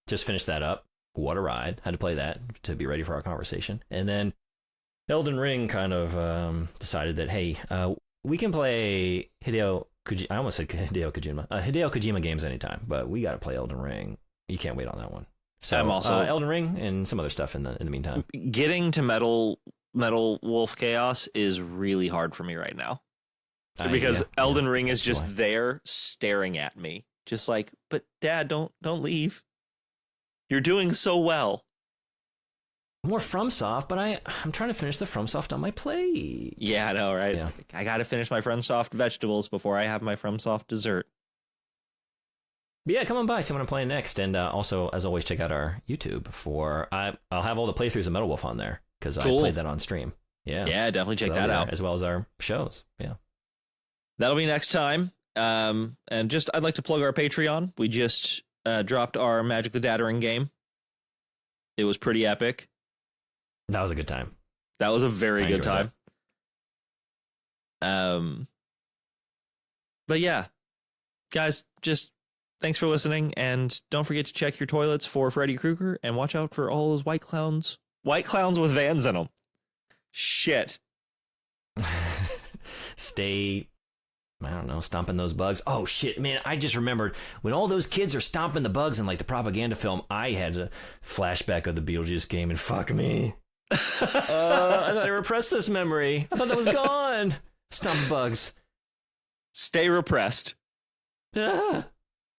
Just finished that up. What a ride! Had to play that to be ready for our conversation, and then Elden Ring kind of decided that, hey, we can play Hideo Kojima games anytime, but we got to play Elden Ring. You can't wait on that one. So I'm also Elden Ring and some other stuff in the meantime. Getting to Metal Wolf Chaos is really hard for me right now, because Elden Ring is just there staring at me, just like, but Dad, don't leave. You're doing so well. More FromSoft, but I'm trying to finish the FromSoft on my plate. Yeah, I know, right? Yeah. I got to finish my FromSoft vegetables before I have my FromSoft dessert. But yeah, come on by, see what I'm playing next. And also, as always, check out our YouTube I'll have all the playthroughs of Metal Wolf on there, because I played that on stream. Yeah. Yeah, definitely check that out. As well as our shows. Yeah. That'll be next time. And just, I'd like to plug our Patreon. We just dropped our Magic the Dattering game. It was pretty epic. That was a good time. That was a very good time. But yeah, guys, just thanks for listening, and don't forget to check your toilets for Freddy Krueger, and watch out for all those white clowns with vans in them. Shit. Stay, I don't know, stomping those bugs. Oh shit, man, I just remembered when all those kids are stomping the bugs in like the propaganda film, I had a flashback of the Beetlejuice game, and fuck me. I thought I repressed this memory. I thought that was gone. Stomp bugs. Stay repressed. Ah.